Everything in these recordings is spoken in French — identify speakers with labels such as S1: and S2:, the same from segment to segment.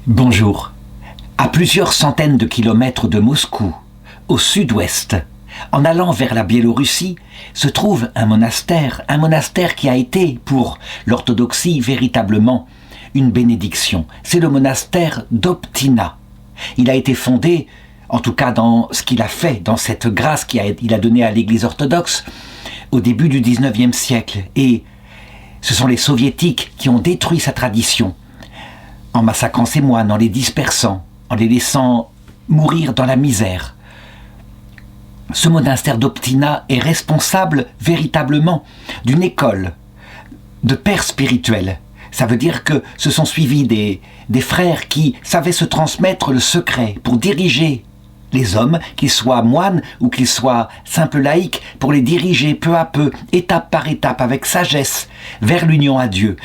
S1: Bonjour. À plusieurs centaines de kilomètres de Moscou, au sud-ouest, en allant vers la Biélorussie, se trouve un monastère qui a été, pour l'orthodoxie, véritablement une bénédiction. C'est le monastère d'Optina. Il a été fondé, en tout cas dans ce qu'il a fait, dans cette grâce qu'il a donnée à l'Église orthodoxe, au début du XIXe siècle. Et ce sont les soviétiques qui ont détruit sa tradition, en massacrant ses moines, en les dispersant, en les laissant mourir dans la misère. Ce monastère d'Optina est responsable véritablement d'une école de pères spirituels. Ça veut dire que se sont suivis des frères qui savaient se transmettre le secret pour diriger les hommes, qu'ils soient moines ou qu'ils soient simples laïcs, pour les diriger peu à peu, étape par étape, avec sagesse, vers l'union à Dieu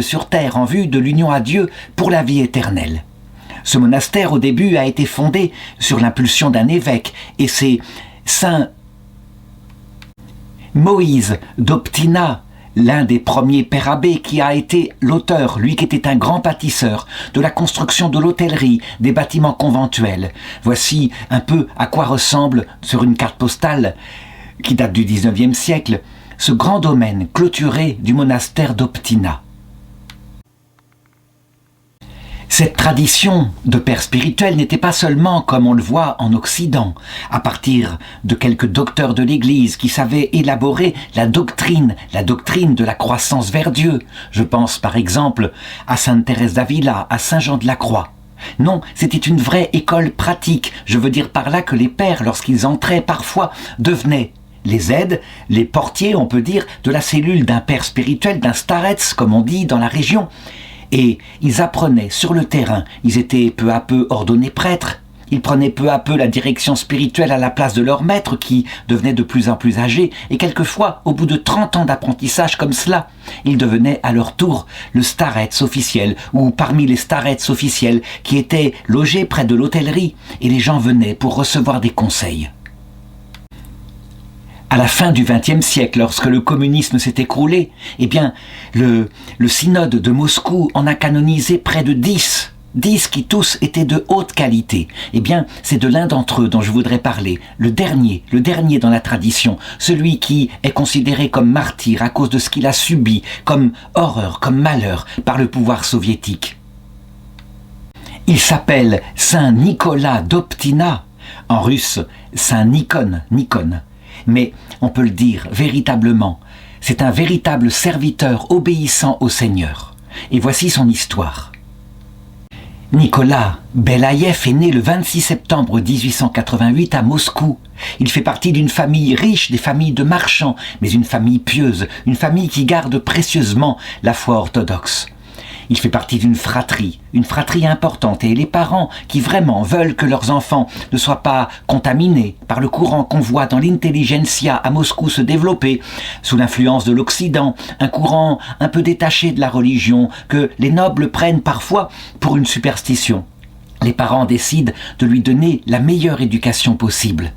S1: sur terre, en vue de l'union à Dieu pour la vie éternelle. Ce monastère, au début, a été fondé sur l'impulsion d'un évêque, et c'est Saint Moïse d'Optina, l'un des premiers pères abbés, qui a été l'auteur, lui qui était un grand bâtisseur, de la construction de l'hôtellerie, des bâtiments conventuels. Voici un peu à quoi ressemble, sur une carte postale qui date du XIXe siècle, ce grand domaine clôturé du monastère d'Optina. Cette tradition de père spirituel n'était pas seulement, comme on le voit en Occident, à partir de quelques docteurs de l'Église qui savaient élaborer la doctrine de la croissance vers Dieu. Je pense par exemple à Sainte Thérèse d'Avila, à Saint Jean de la Croix. Non, c'était une vraie école pratique. Je veux dire par là que les pères, lorsqu'ils entraient, parfois devenaient les aides, les portiers, on peut dire, de la cellule d'un père spirituel, d'un starets, comme on dit dans la région. Et ils apprenaient sur le terrain, ils étaient peu à peu ordonnés prêtres, ils prenaient peu à peu la direction spirituelle à la place de leur maître qui devenait de plus en plus âgé, et quelquefois, au bout de 30 ans d'apprentissage comme cela, ils devenaient à leur tour le starets officiel, ou parmi les starets officiels qui étaient logés près de l'hôtellerie, et les gens venaient pour recevoir des conseils. À la fin du XXe siècle, lorsque le communisme s'est écroulé, eh bien, le synode de Moscou en a canonisé près de 10 qui tous étaient de haute qualité. Eh bien, c'est de l'un d'entre eux dont je voudrais parler, le dernier dans la tradition, celui qui est considéré comme martyr à cause de ce qu'il a subi, comme horreur, comme malheur, par le pouvoir soviétique. Il s'appelle Saint Nicolas d'Optina, en russe Saint Nikon. Mais on peut le dire véritablement, c'est un véritable serviteur obéissant au Seigneur. Et voici son histoire. Nicolas Belaïev est né le 26 septembre 1888 à Moscou. Il fait partie d'une famille riche, des familles de marchands, mais une famille pieuse, une famille qui garde précieusement la foi orthodoxe. Il fait partie d'une fratrie importante, et les parents qui vraiment veulent que leurs enfants ne soient pas contaminés par le courant qu'on voit dans l'intelligentsia à Moscou se développer sous l'influence de l'Occident, un courant un peu détaché de la religion que les nobles prennent parfois pour une superstition. Les parents décident de lui donner la meilleure éducation possible.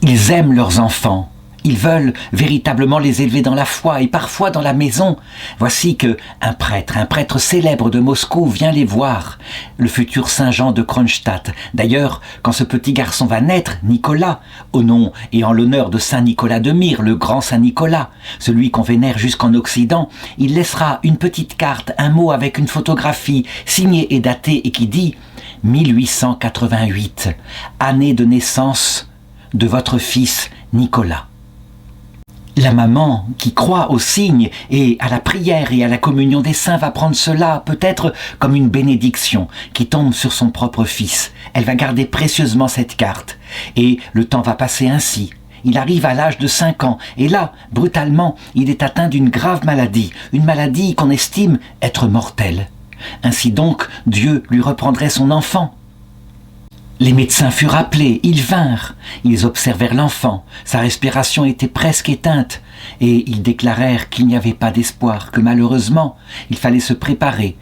S1: Ils aiment leurs enfants. Ils veulent véritablement les élever dans la foi et parfois dans la maison. Voici que un prêtre célèbre de Moscou vient les voir, le futur Saint Jean de Kronstadt. D'ailleurs, quand ce petit garçon va naître, Nicolas, au nom et en l'honneur de Saint Nicolas de Myre, le grand Saint Nicolas, celui qu'on vénère jusqu'en Occident, il laissera une petite carte, un mot avec une photographie signée et datée et qui dit 1888, année de naissance de votre fils Nicolas. La maman, qui croit aux signes et à la prière et à la communion des saints, va prendre cela peut-être comme une bénédiction qui tombe sur son propre fils. Elle va garder précieusement cette carte. Et le temps va passer ainsi. Il arrive à l'âge de 5 ans, et là, brutalement, il est atteint d'une grave maladie, une maladie qu'on estime être mortelle. Ainsi donc, Dieu lui reprendrait son enfant. Les médecins furent appelés, ils vinrent, ils observèrent l'enfant, sa respiration était presque éteinte, et ils déclarèrent qu'il n'y avait pas d'espoir, que malheureusement, il fallait se préparer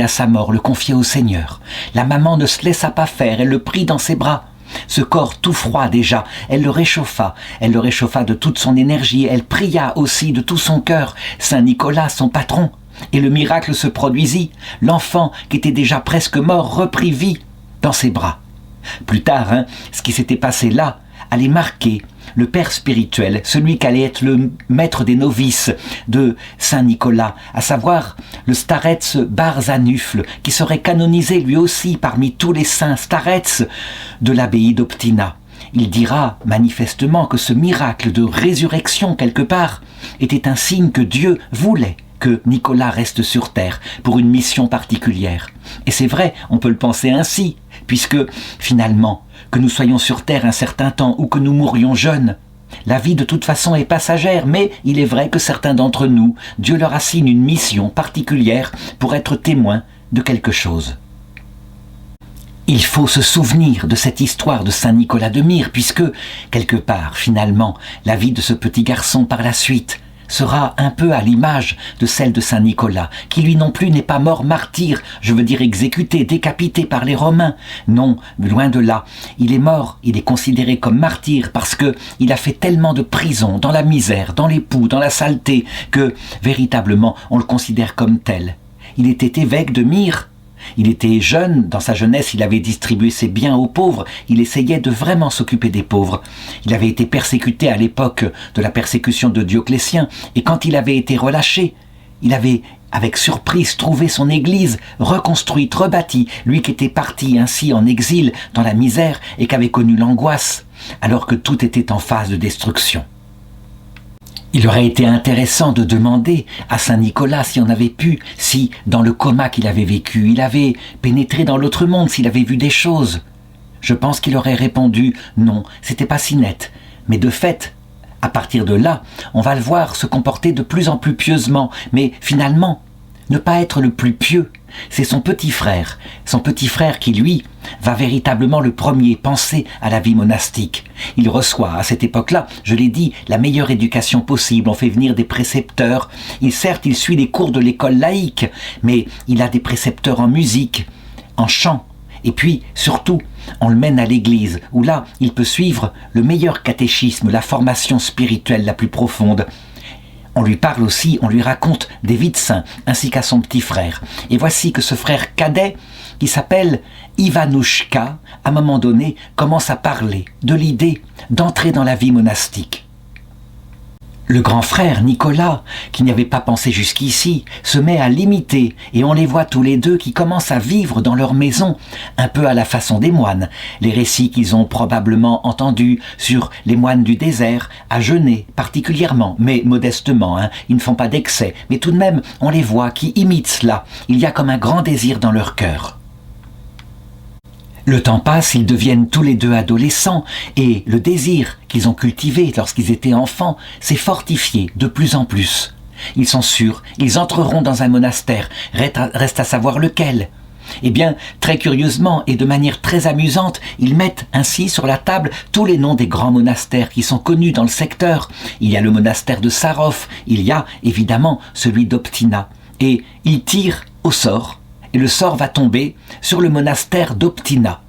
S1: à sa mort, le confier au Seigneur. La maman ne se laissa pas faire, elle le prit dans ses bras. Ce corps tout froid déjà, elle le réchauffa de toute son énergie, elle pria aussi de tout son cœur Saint Nicolas, son patron. Et le miracle se produisit. L'enfant, qui était déjà presque mort, reprit vie dans ses bras. Plus tard, ce qui s'était passé là allait marquer le père spirituel, celui qui allait être le maître des novices de Saint Nicolas, à savoir le Staretz Barzanufle, qui serait canonisé lui aussi parmi tous les saints Staretz de l'abbaye d'Optina. Il dira manifestement que ce miracle de résurrection quelque part était un signe que Dieu voulait que Nicolas reste sur terre pour une mission particulière. Et c'est vrai, on peut le penser ainsi, puisque finalement, que nous soyons sur terre un certain temps ou que nous mourions jeunes, la vie de toute façon est passagère, mais il est vrai que certains d'entre nous, Dieu leur assigne une mission particulière pour être témoins de quelque chose. Il faut se souvenir de cette histoire de Saint Nicolas de Myre, puisque, quelque part, finalement, la vie de ce petit garçon par la suite sera un peu à l'image de celle de Saint Nicolas, qui lui non plus n'est pas mort martyr, je veux dire exécuté, décapité par les Romains. Non, loin de là. Il est mort, il est considéré comme martyr parce que il a fait tellement de prison, dans la misère, dans les poux, dans la saleté, que, véritablement, on le considère comme tel. Il était évêque de Myre. Il était jeune, dans sa jeunesse il avait distribué ses biens aux pauvres, il essayait de vraiment s'occuper des pauvres. Il avait été persécuté à l'époque de la persécution de Dioclétien, et quand il avait été relâché, il avait avec surprise trouvé son église reconstruite, rebâtie, lui qui était parti ainsi en exil dans la misère et qui avait connu l'angoisse, alors que tout était en phase de destruction. Il aurait été intéressant de demander à Saint Nicolas si on avait pu, si, dans le coma qu'il avait vécu, il avait pénétré dans l'autre monde, s'il avait vu des choses. Je pense qu'il aurait répondu non, c'était pas si net. Mais de fait, à partir de là, on va le voir se comporter de plus en plus pieusement, mais finalement, ne pas être le plus pieux. C'est son petit frère qui, lui, va véritablement le premier penser à la vie monastique. Il reçoit, à cette époque-là, je l'ai dit, la meilleure éducation possible. On fait venir des précepteurs. Certes, il suit les cours de l'école laïque, mais il a des précepteurs en musique, en chant. Et puis, surtout, on le mène à l'église, où là, il peut suivre le meilleur catéchisme, la formation spirituelle la plus profonde. On lui parle aussi, on lui raconte des vies de saints, ainsi qu'à son petit frère. Et voici que ce frère cadet, qui s'appelle Ivanouchka, à un moment donné, commence à parler de l'idée d'entrer dans la vie monastique. Le grand frère, Nicolas, qui n'y avait pas pensé jusqu'ici, se met à l'imiter et on les voit tous les deux qui commencent à vivre dans leur maison, un peu à la façon des moines. Les récits qu'ils ont probablement entendus sur les moines du désert, à jeûner particulièrement, mais modestement, ils ne font pas d'excès, mais tout de même, on les voit qui imitent cela. Il y a comme un grand désir dans leur cœur. Le temps passe, ils deviennent tous les deux adolescents et le désir qu'ils ont cultivé lorsqu'ils étaient enfants s'est fortifié de plus en plus. Ils sont sûrs, ils entreront dans un monastère, reste à savoir lequel. Eh bien, très curieusement et de manière très amusante, ils mettent ainsi sur la table tous les noms des grands monastères qui sont connus dans le secteur. Il y a le monastère de Sarov, il y a évidemment celui d'Optina. Et ils tirent au sort. Et le sort va tomber sur le monastère d'Optina.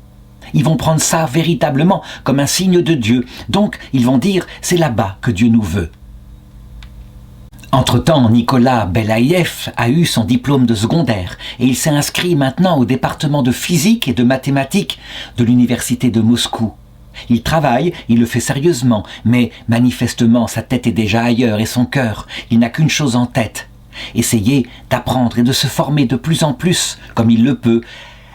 S1: Ils vont prendre ça véritablement comme un signe de Dieu. Donc, ils vont dire, c'est là-bas que Dieu nous veut. Entre-temps, Nicolas Belaïev a eu son diplôme de secondaire et il s'est inscrit maintenant au département de physique et de mathématiques de l'université de Moscou. Il travaille, il le fait sérieusement, mais manifestement sa tête est déjà ailleurs et son cœur, il n'a qu'une chose en tête. Essayer d'apprendre et de se former de plus en plus, comme il le peut,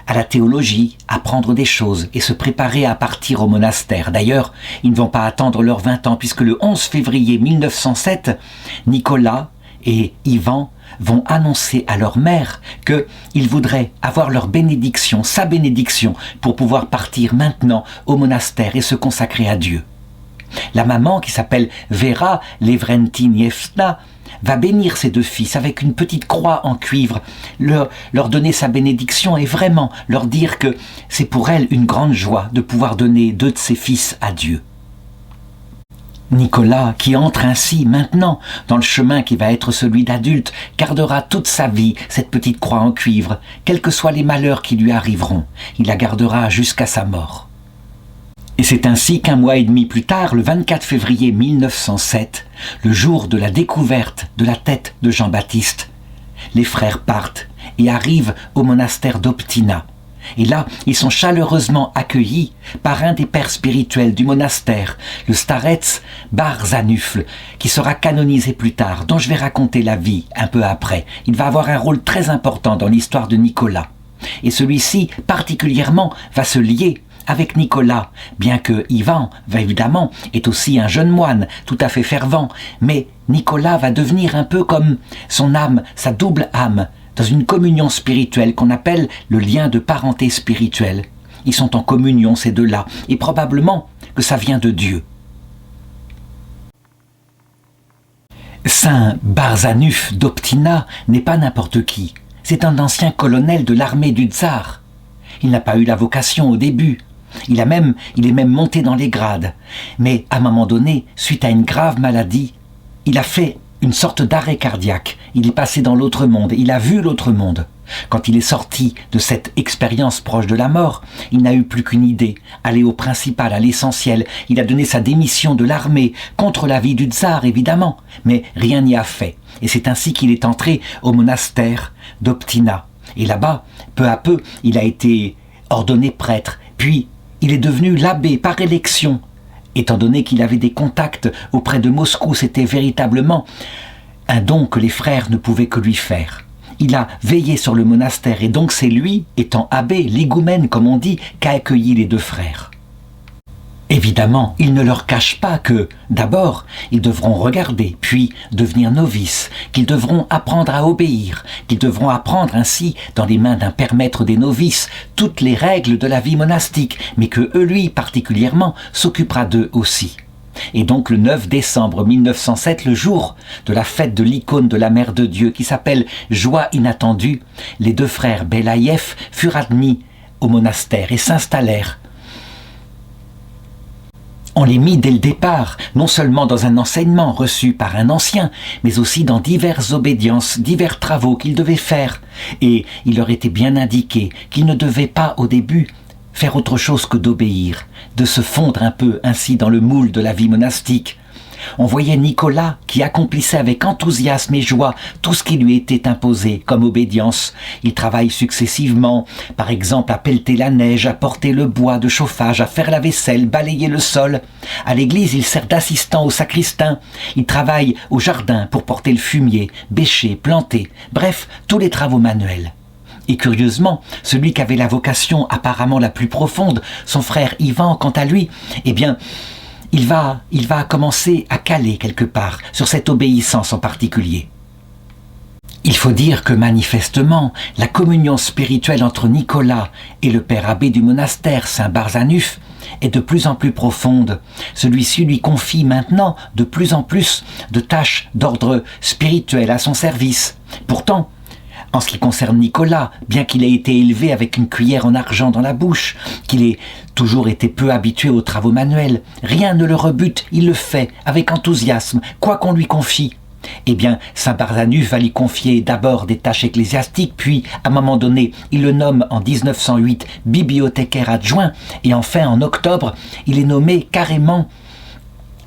S1: à la théologie, apprendre des choses et se préparer à partir au monastère. D'ailleurs, ils ne vont pas attendre leurs 20 ans, puisque le 11 février 1907, Nicolas et Ivan vont annoncer à leur mère qu'ils voudraient avoir leur bénédiction, sa bénédiction, pour pouvoir partir maintenant au monastère et se consacrer à Dieu. La maman, qui s'appelle Vera Levrentinievna, va bénir ses deux fils avec une petite croix en cuivre, leur donner sa bénédiction et vraiment leur dire que c'est pour elle une grande joie de pouvoir donner deux de ses fils à Dieu. Nicolas, qui entre ainsi maintenant dans le chemin qui va être celui d'adulte, gardera toute sa vie cette petite croix en cuivre, quels que soient les malheurs qui lui arriveront, il la gardera jusqu'à sa mort. Et c'est ainsi qu'un mois et demi plus tard, le 24 février 1907, le jour de la découverte de la tête de Jean-Baptiste, les frères partent et arrivent au monastère d'Optina. Et là, ils sont chaleureusement accueillis par un des pères spirituels du monastère, le starets Barzanufle, qui sera canonisé plus tard, dont je vais raconter la vie un peu après. Il va avoir un rôle très important dans l'histoire de Nicolas. Et celui-ci, particulièrement, va se lier avec Nicolas, bien que Ivan, évidemment, est aussi un jeune moine, tout à fait fervent, mais Nicolas va devenir un peu comme son âme, sa double âme, dans une communion spirituelle qu'on appelle le lien de parenté spirituelle. Ils sont en communion, ces deux-là, et probablement que ça vient de Dieu. Saint Barzanuf d'Optina n'est pas n'importe qui. C'est un ancien colonel de l'armée du tsar. Il n'a pas eu la vocation au début. Il est même monté dans les grades. Mais à un moment donné, suite à une grave maladie, il a fait une sorte d'arrêt cardiaque. Il est passé dans l'autre monde. Il a vu l'autre monde. Quand il est sorti de cette expérience proche de la mort, il n'a eu plus qu'une idée, aller au principal, à l'essentiel. Il a donné sa démission de l'armée, contre l'avis du tsar évidemment, mais rien n'y a fait. Et c'est ainsi qu'il est entré au monastère d'Optina. Et là-bas, peu à peu, il a été ordonné prêtre, puis il est devenu l'abbé par élection. Étant donné qu'il avait des contacts auprès de Moscou, c'était véritablement un don que les frères ne pouvaient que lui faire. Il a veillé sur le monastère et donc c'est lui, étant abbé, l'égoumène comme on dit, qu'a accueilli les deux frères. Évidemment, il ne leur cache pas que, d'abord, ils devront regarder, puis devenir novices, qu'ils devront apprendre à obéir, qu'ils devront apprendre ainsi, dans les mains d'un père maître des novices, toutes les règles de la vie monastique, mais que lui particulièrement s'occupera d'eux aussi. Et donc le 9 décembre 1907, le jour de la fête de l'icône de la Mère de Dieu qui s'appelle Joie inattendue, les deux frères Belaïev furent admis au monastère et s'installèrent. On les mit dès le départ, non seulement dans un enseignement reçu par un ancien, mais aussi dans diverses obédiences, divers travaux qu'ils devaient faire. Et il leur était bien indiqué qu'ils ne devaient pas au début faire autre chose que d'obéir, de se fondre un peu ainsi dans le moule de la vie monastique. On voyait Nicolas qui accomplissait avec enthousiasme et joie tout ce qui lui était imposé comme obédience. Il travaille successivement, par exemple à pelleter la neige, à porter le bois de chauffage, à faire la vaisselle, balayer le sol. À l'église, il sert d'assistant au sacristain. Il travaille au jardin pour porter le fumier, bêcher, planter, bref, tous les travaux manuels. Et curieusement, celui qui avait la vocation apparemment la plus profonde, son frère Ivan, quant à lui, eh bien, il va commencer à caler quelque part sur cette obéissance en particulier. Il faut dire que manifestement, la communion spirituelle entre Nicolas et le père abbé du monastère, Saint Barzanuf, est de plus en plus profonde. Celui-ci lui confie maintenant de plus en plus de tâches d'ordre spirituel à son service. Pourtant, en ce qui concerne Nicolas, bien qu'il ait été élevé avec une cuillère en argent dans la bouche, qu'il ait toujours été peu habitué aux travaux manuels, rien ne le rebute, il le fait avec enthousiasme, quoi qu'on lui confie. Eh bien, Saint Barzanuf va lui confier d'abord des tâches ecclésiastiques, puis, à un moment donné, il le nomme en 1908 bibliothécaire adjoint, et enfin, en octobre, il est nommé carrément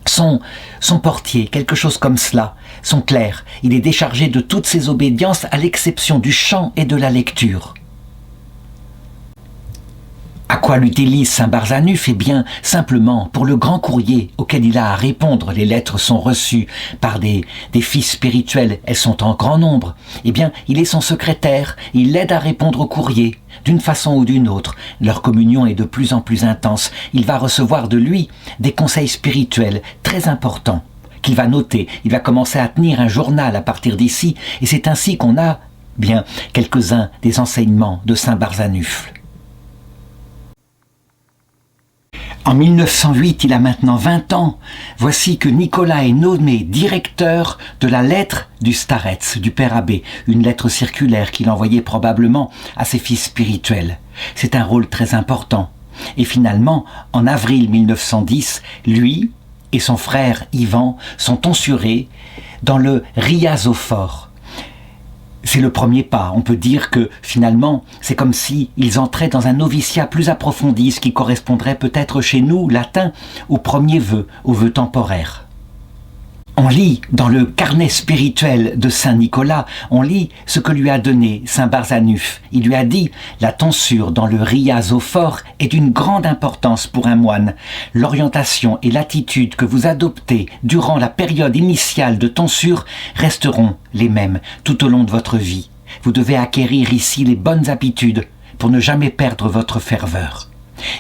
S1: son portier, quelque chose comme cela, son clerc. Il est déchargé de toutes ses obédiences à l'exception du chant et de la lecture. À quoi l'utilise Saint Barzanuf? Eh bien, simplement pour le grand courrier auquel il a à répondre. Les lettres sont reçues par des fils spirituels, elles sont en grand nombre. Eh bien, il est son secrétaire, il l'aide à répondre au courrier, d'une façon ou d'une autre. Leur communion est de plus en plus intense. Il va recevoir de lui des conseils spirituels très importants qu'il va noter. Il va commencer à tenir un journal à partir d'ici, et c'est ainsi qu'on a, bien, quelques-uns des enseignements de Saint Barzanuf. En 1908, il a maintenant 20 ans. Voici que Nicolas est nommé directeur de la lettre du starets, du père abbé, une lettre circulaire qu'il envoyait probablement à ses fils spirituels. C'est un rôle très important. Et finalement, en avril 1910, lui et son frère Ivan sont tonsurés dans le Riazophore. C'est le premier pas. On peut dire que, finalement, c'est comme si ils entraient dans un noviciat plus approfondi, ce qui correspondrait peut-être chez nous, latin, au premier vœu, au vœu temporaire. On lit dans le carnet spirituel de Saint Nicolas, on lit ce que lui a donné Saint Barzanuf. Il lui a dit « La tonsure dans le rhiazophore est d'une grande importance pour un moine. L'orientation et l'attitude que vous adoptez durant la période initiale de tonsure resteront les mêmes tout au long de votre vie. Vous devez acquérir ici les bonnes habitudes pour ne jamais perdre votre ferveur. »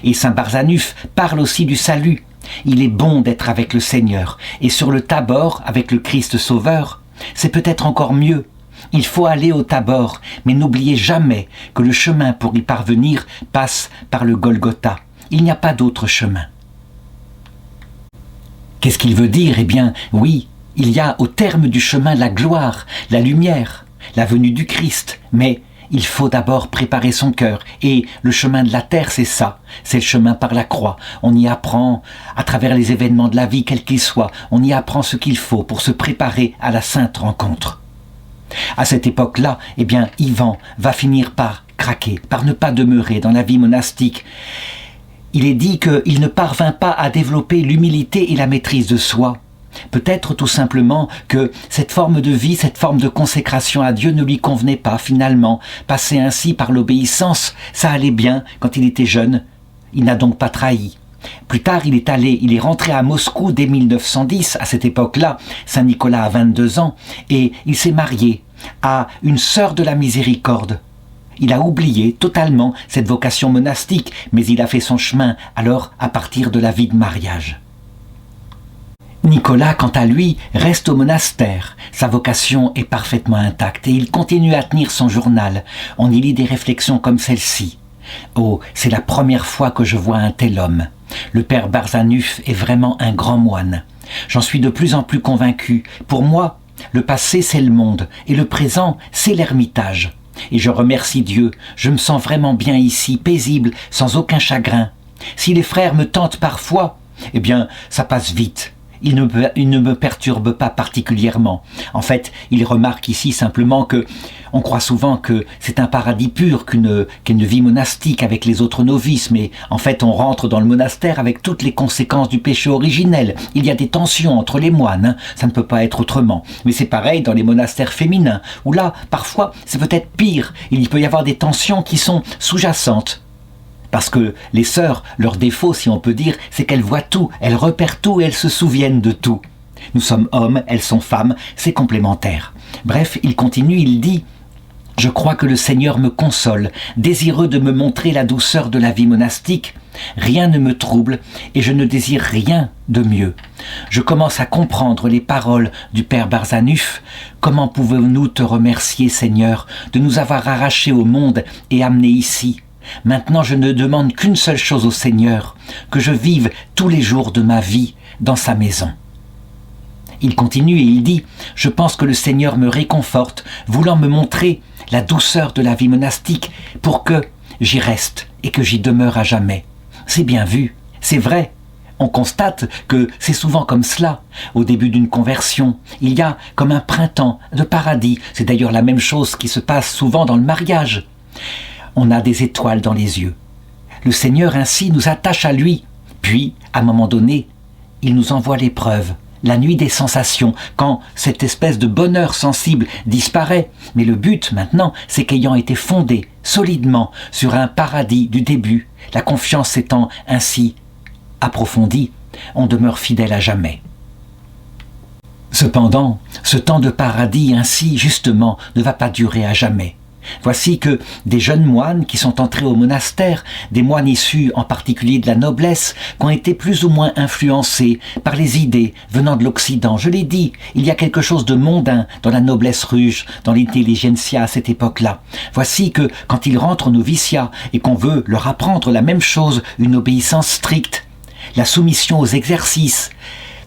S1: Et Saint Barzanuf parle aussi du salut. Il est bon d'être avec le Seigneur, et sur le Tabor, avec le Christ Sauveur, c'est peut-être encore mieux. Il faut aller au Tabor, mais n'oubliez jamais que le chemin pour y parvenir passe par le Golgotha. Il n'y a pas d'autre chemin. Qu'est-ce qu'il veut dire ? Eh bien, oui, il y a au terme du chemin la gloire, la lumière, la venue du Christ, mais il faut d'abord préparer son cœur. Et le chemin de la terre, c'est ça. C'est le chemin par la croix. On y apprend, à travers les événements de la vie, quels qu'ils soient, on y apprend ce qu'il faut pour se préparer à la sainte rencontre. À cette époque-là, eh bien, Ivan va finir par craquer, par ne pas demeurer dans la vie monastique. Il est dit qu'il ne parvint pas à développer l'humilité et la maîtrise de soi. Peut-être tout simplement que cette forme de vie, cette forme de consécration à Dieu ne lui convenait pas finalement. Passer ainsi par l'obéissance, ça allait bien quand il était jeune. Il n'a donc pas trahi. Plus tard, il est rentré à Moscou dès 1910. À cette époque-là, Saint Nicolas a 22 ans et il s'est marié à une sœur de la miséricorde. Il a oublié totalement cette vocation monastique, mais il a fait son chemin alors à partir de la vie de mariage. Nicolas, quant à lui, reste au monastère. Sa vocation est parfaitement intacte et il continue à tenir son journal. On y lit des réflexions comme celle-ci. « Oh, c'est la première fois que je vois un tel homme. Le père Barzanuf est vraiment un grand moine. J'en suis de plus en plus convaincu. Pour moi, le passé, c'est le monde et le présent, c'est l'ermitage. Et je remercie Dieu, je me sens vraiment bien ici, paisible, sans aucun chagrin. Si les frères me tentent parfois, eh bien, ça passe vite. Il ne me perturbe pas particulièrement. En fait, il remarque ici simplement que on croit souvent que c'est un paradis pur qu'une vie monastique avec les autres novices, mais en fait on rentre dans le monastère avec toutes les conséquences du péché originel. Il y a des tensions entre les moines, ça ne peut pas être autrement. Mais c'est pareil dans les monastères féminins, où là, parfois, c'est peut-être pire. Il peut y avoir des tensions qui sont sous-jacentes. Parce que les sœurs, leur défaut, si on peut dire, c'est qu'elles voient tout, elles repèrent tout et elles se souviennent de tout. Nous sommes hommes, elles sont femmes, c'est complémentaire. Bref, il continue, il dit « Je crois que le Seigneur me console, désireux de me montrer la douceur de la vie monastique. Rien ne me trouble et je ne désire rien de mieux. Je commence à comprendre les paroles du Père Barzanuf. Comment pouvons-nous te remercier, Seigneur, de nous avoir arrachés au monde et amenés ici ? Maintenant, je ne demande qu'une seule chose au Seigneur, que je vive tous les jours de ma vie dans sa maison. » Il continue et il dit « Je pense que le Seigneur me réconforte, voulant me montrer la douceur de la vie monastique pour que j'y reste et que j'y demeure à jamais. » C'est bien vu, c'est vrai. On constate que c'est souvent comme cela. Au début d'une conversion, il y a comme un printemps de paradis. C'est d'ailleurs la même chose qui se passe souvent dans le mariage. On a des étoiles dans les yeux. Le Seigneur ainsi nous attache à lui. Puis, à un moment donné, il nous envoie l'épreuve, la nuit des sensations, quand cette espèce de bonheur sensible disparaît. Mais le but maintenant, c'est qu'ayant été fondé solidement sur un paradis du début, la confiance s'étant ainsi approfondie, on demeure fidèle à jamais. Cependant, ce temps de paradis ainsi, justement, ne va pas durer à jamais. Voici que des jeunes moines qui sont entrés au monastère, des moines issus en particulier de la noblesse, qui ont été plus ou moins influencés par les idées venant de l'Occident. Je l'ai dit, il y a quelque chose de mondain dans la noblesse russe, dans l'intelligentsia à cette époque-là. Voici que quand ils rentrent au noviciat et qu'on veut leur apprendre la même chose, une obéissance stricte, la soumission aux exercices,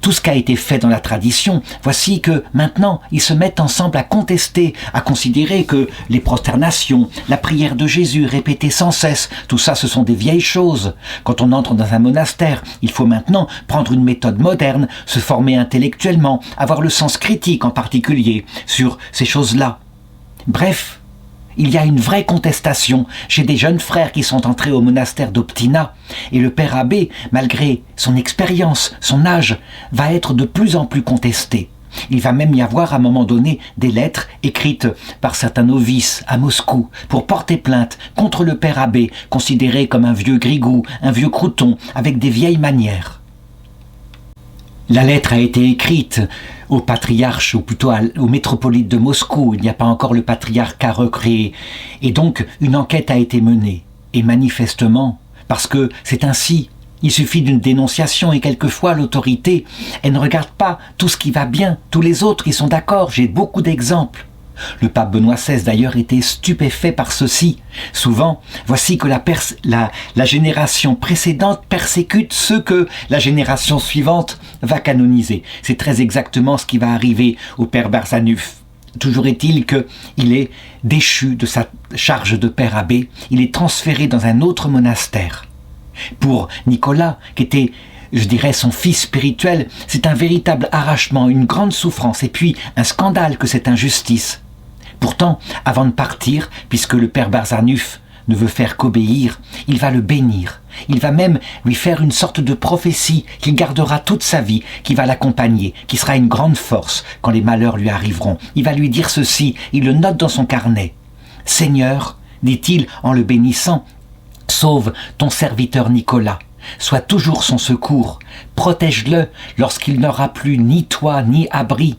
S1: tout ce qui a été fait dans la tradition, voici que maintenant ils se mettent ensemble à contester, à considérer que les prosternations, la prière de Jésus répétée sans cesse, tout ça ce sont des vieilles choses. Quand on entre dans un monastère, il faut maintenant prendre une méthode moderne, se former intellectuellement, avoir le sens critique en particulier sur ces choses-là. Bref, il y a une vraie contestation chez des jeunes frères qui sont entrés au monastère d'Optina. Et le père abbé, malgré son expérience, son âge, va être de plus en plus contesté. Il va même y avoir à un moment donné des lettres écrites par certains novices à Moscou pour porter plainte contre le père abbé, considéré comme un vieux grigou, un vieux crouton, avec des vieilles manières. La lettre a été écrite au patriarche, ou plutôt au métropolite de Moscou. Il n'y a pas encore le patriarcat à recréer. Et donc, une enquête a été menée. Et manifestement, parce que c'est ainsi, il suffit d'une dénonciation et quelquefois l'autorité, elle ne regarde pas tout ce qui va bien, tous les autres, ils sont d'accord, j'ai beaucoup d'exemples. Le pape Benoît XVI d'ailleurs était stupéfait par ceci. Souvent, voici que la génération précédente persécute ceux que la génération suivante va canoniser. C'est très exactement ce qui va arriver au père Barzanuf. Toujours est-il qu'il est déchu de sa charge de père abbé, il est transféré dans un autre monastère. Pour Nicolas, qui était, je dirais, son fils spirituel, c'est un véritable arrachement, une grande souffrance et puis un scandale que cette injustice. Pourtant, avant de partir, puisque le père Barzanuf ne veut faire qu'obéir, il va le bénir. Il va même lui faire une sorte de prophétie qu'il gardera toute sa vie, qui va l'accompagner, qui sera une grande force quand les malheurs lui arriveront. Il va lui dire ceci, il le note dans son carnet. « Seigneur, dit-il en le bénissant, sauve ton serviteur Nicolas. Sois toujours son secours. Protège-le lorsqu'il n'aura plus ni toit ni abri.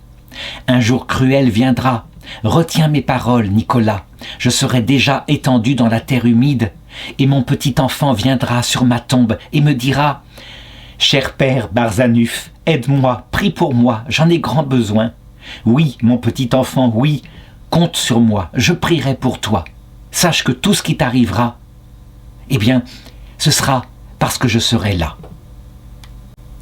S1: Un jour cruel viendra. Retiens mes paroles, Nicolas. Je serai déjà étendu dans la terre humide, et mon petit enfant viendra sur ma tombe et me dira « Cher père Barzanuf, aide-moi, prie pour moi, j'en ai grand besoin. Oui, mon petit enfant, oui, compte sur moi, je prierai pour toi. Sache que tout ce qui t'arrivera, eh bien, ce sera parce que je serai là. »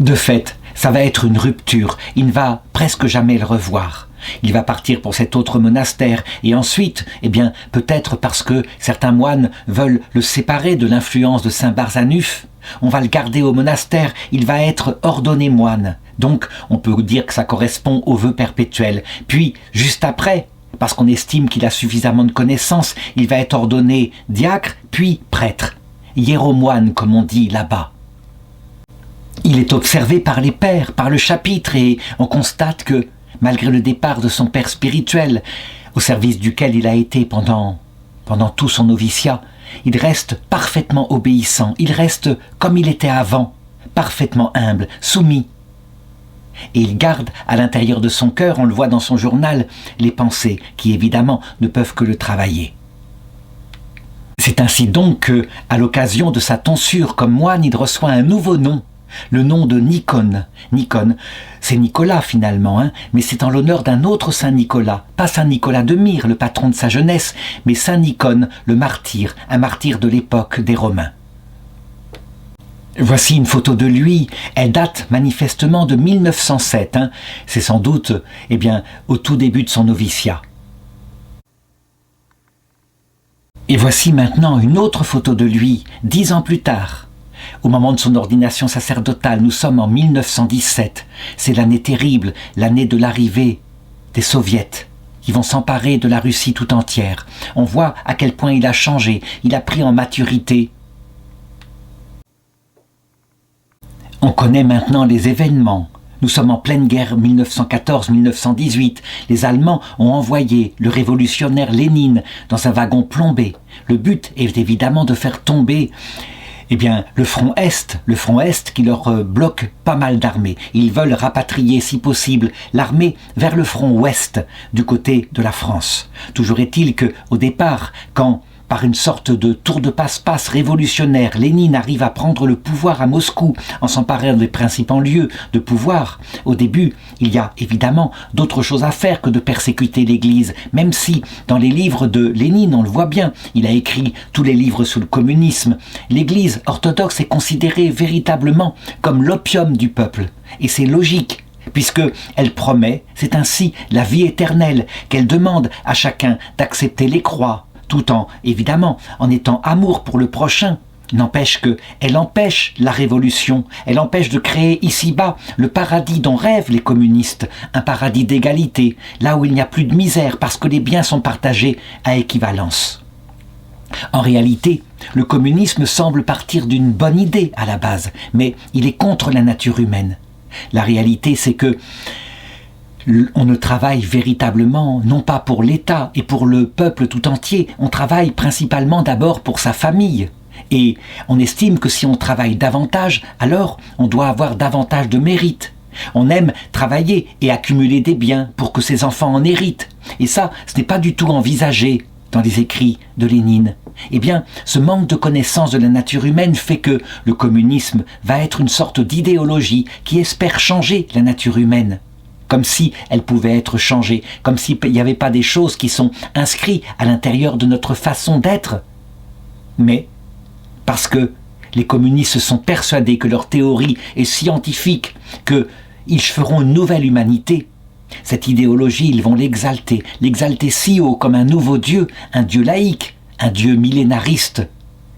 S1: De fait, ça va être une rupture, il ne va presque jamais le revoir. Il va partir pour cet autre monastère et ensuite, eh bien, peut-être parce que certains moines veulent le séparer de l'influence de Saint Barzanuf, on va le garder au monastère, il va être ordonné moine. Donc, on peut dire que ça correspond au vœu perpétuel. Puis, juste après, parce qu'on estime qu'il a suffisamment de connaissances, il va être ordonné diacre, puis prêtre. Hiéromoine, comme on dit là-bas. Il est observé par les pères, par le chapitre, et on constate que, malgré le départ de son père spirituel, au service duquel il a été pendant tout son noviciat, il reste parfaitement obéissant, il reste comme il était avant, parfaitement humble, soumis. Et il garde à l'intérieur de son cœur, on le voit dans son journal, les pensées qui évidemment ne peuvent que le travailler. C'est ainsi donc que, à l'occasion de sa tonsure comme moine, il reçoit un nouveau nom, le nom de Nikon. Nikon, c'est Nicolas finalement, mais c'est en l'honneur d'un autre Saint Nicolas, pas Saint Nicolas de Myre, le patron de sa jeunesse, mais Saint Nikon, le martyr, un martyr de l'époque des Romains. Voici une photo de lui, elle date manifestement de 1907, c'est sans doute, au tout début de son noviciat. Et voici maintenant une autre photo de lui, 10 ans plus tard. Au moment de son ordination sacerdotale, nous sommes en 1917. C'est l'année terrible, l'année de l'arrivée des soviets qui vont s'emparer de la Russie tout entière. On voit à quel point il a changé, il a pris en maturité. On connaît maintenant les événements. Nous sommes en pleine guerre 1914-1918. Les Allemands ont envoyé le révolutionnaire Lénine dans un wagon plombé. Le but est évidemment de faire tomber le front Est qui leur bloque pas mal d'armées. Ils veulent rapatrier, si possible, l'armée vers le front Ouest, du côté de la France. Toujours est-il que, au départ, quand, par une sorte de tour de passe-passe révolutionnaire, Lénine arrive à prendre le pouvoir à Moscou en s'emparant des principaux lieux de pouvoir, au début, il y a évidemment d'autres choses à faire que de persécuter l'Église, même si, dans les livres de Lénine, on le voit bien, il a écrit tous les livres sous le communisme, l'Église orthodoxe est considérée véritablement comme l'opium du peuple, et c'est logique. Puisqu'elle promet, c'est ainsi la vie éternelle, qu'elle demande à chacun d'accepter les croix, tout en, évidemment, en étant amour pour le prochain. N'empêche qu'elle empêche la révolution, elle empêche de créer ici-bas le paradis dont rêvent les communistes, un paradis d'égalité, là où il n'y a plus de misère parce que les biens sont partagés à équivalence. En réalité, le communisme semble partir d'une bonne idée à la base, mais il est contre la nature humaine. La réalité, c'est que On ne travaille véritablement, non pas pour l'État et pour le peuple tout entier, on travaille principalement d'abord pour sa famille. Et on estime que si on travaille davantage, alors on doit avoir davantage de mérite. On aime travailler et accumuler des biens pour que ses enfants en héritent. Et ça, ce n'est pas du tout envisagé dans les écrits de Lénine. Eh bien, ce manque de connaissance de la nature humaine fait que le communisme va être une sorte d'idéologie qui espère changer la nature humaine. Comme si elle pouvait être changée, comme s'il n'y avait pas des choses qui sont inscrites à l'intérieur de notre façon d'être. Mais, parce que les communistes sont persuadés que leur théorie est scientifique, qu'ils feront une nouvelle humanité, cette idéologie, ils vont l'exalter si haut comme un nouveau Dieu, un Dieu laïque, un Dieu millénariste,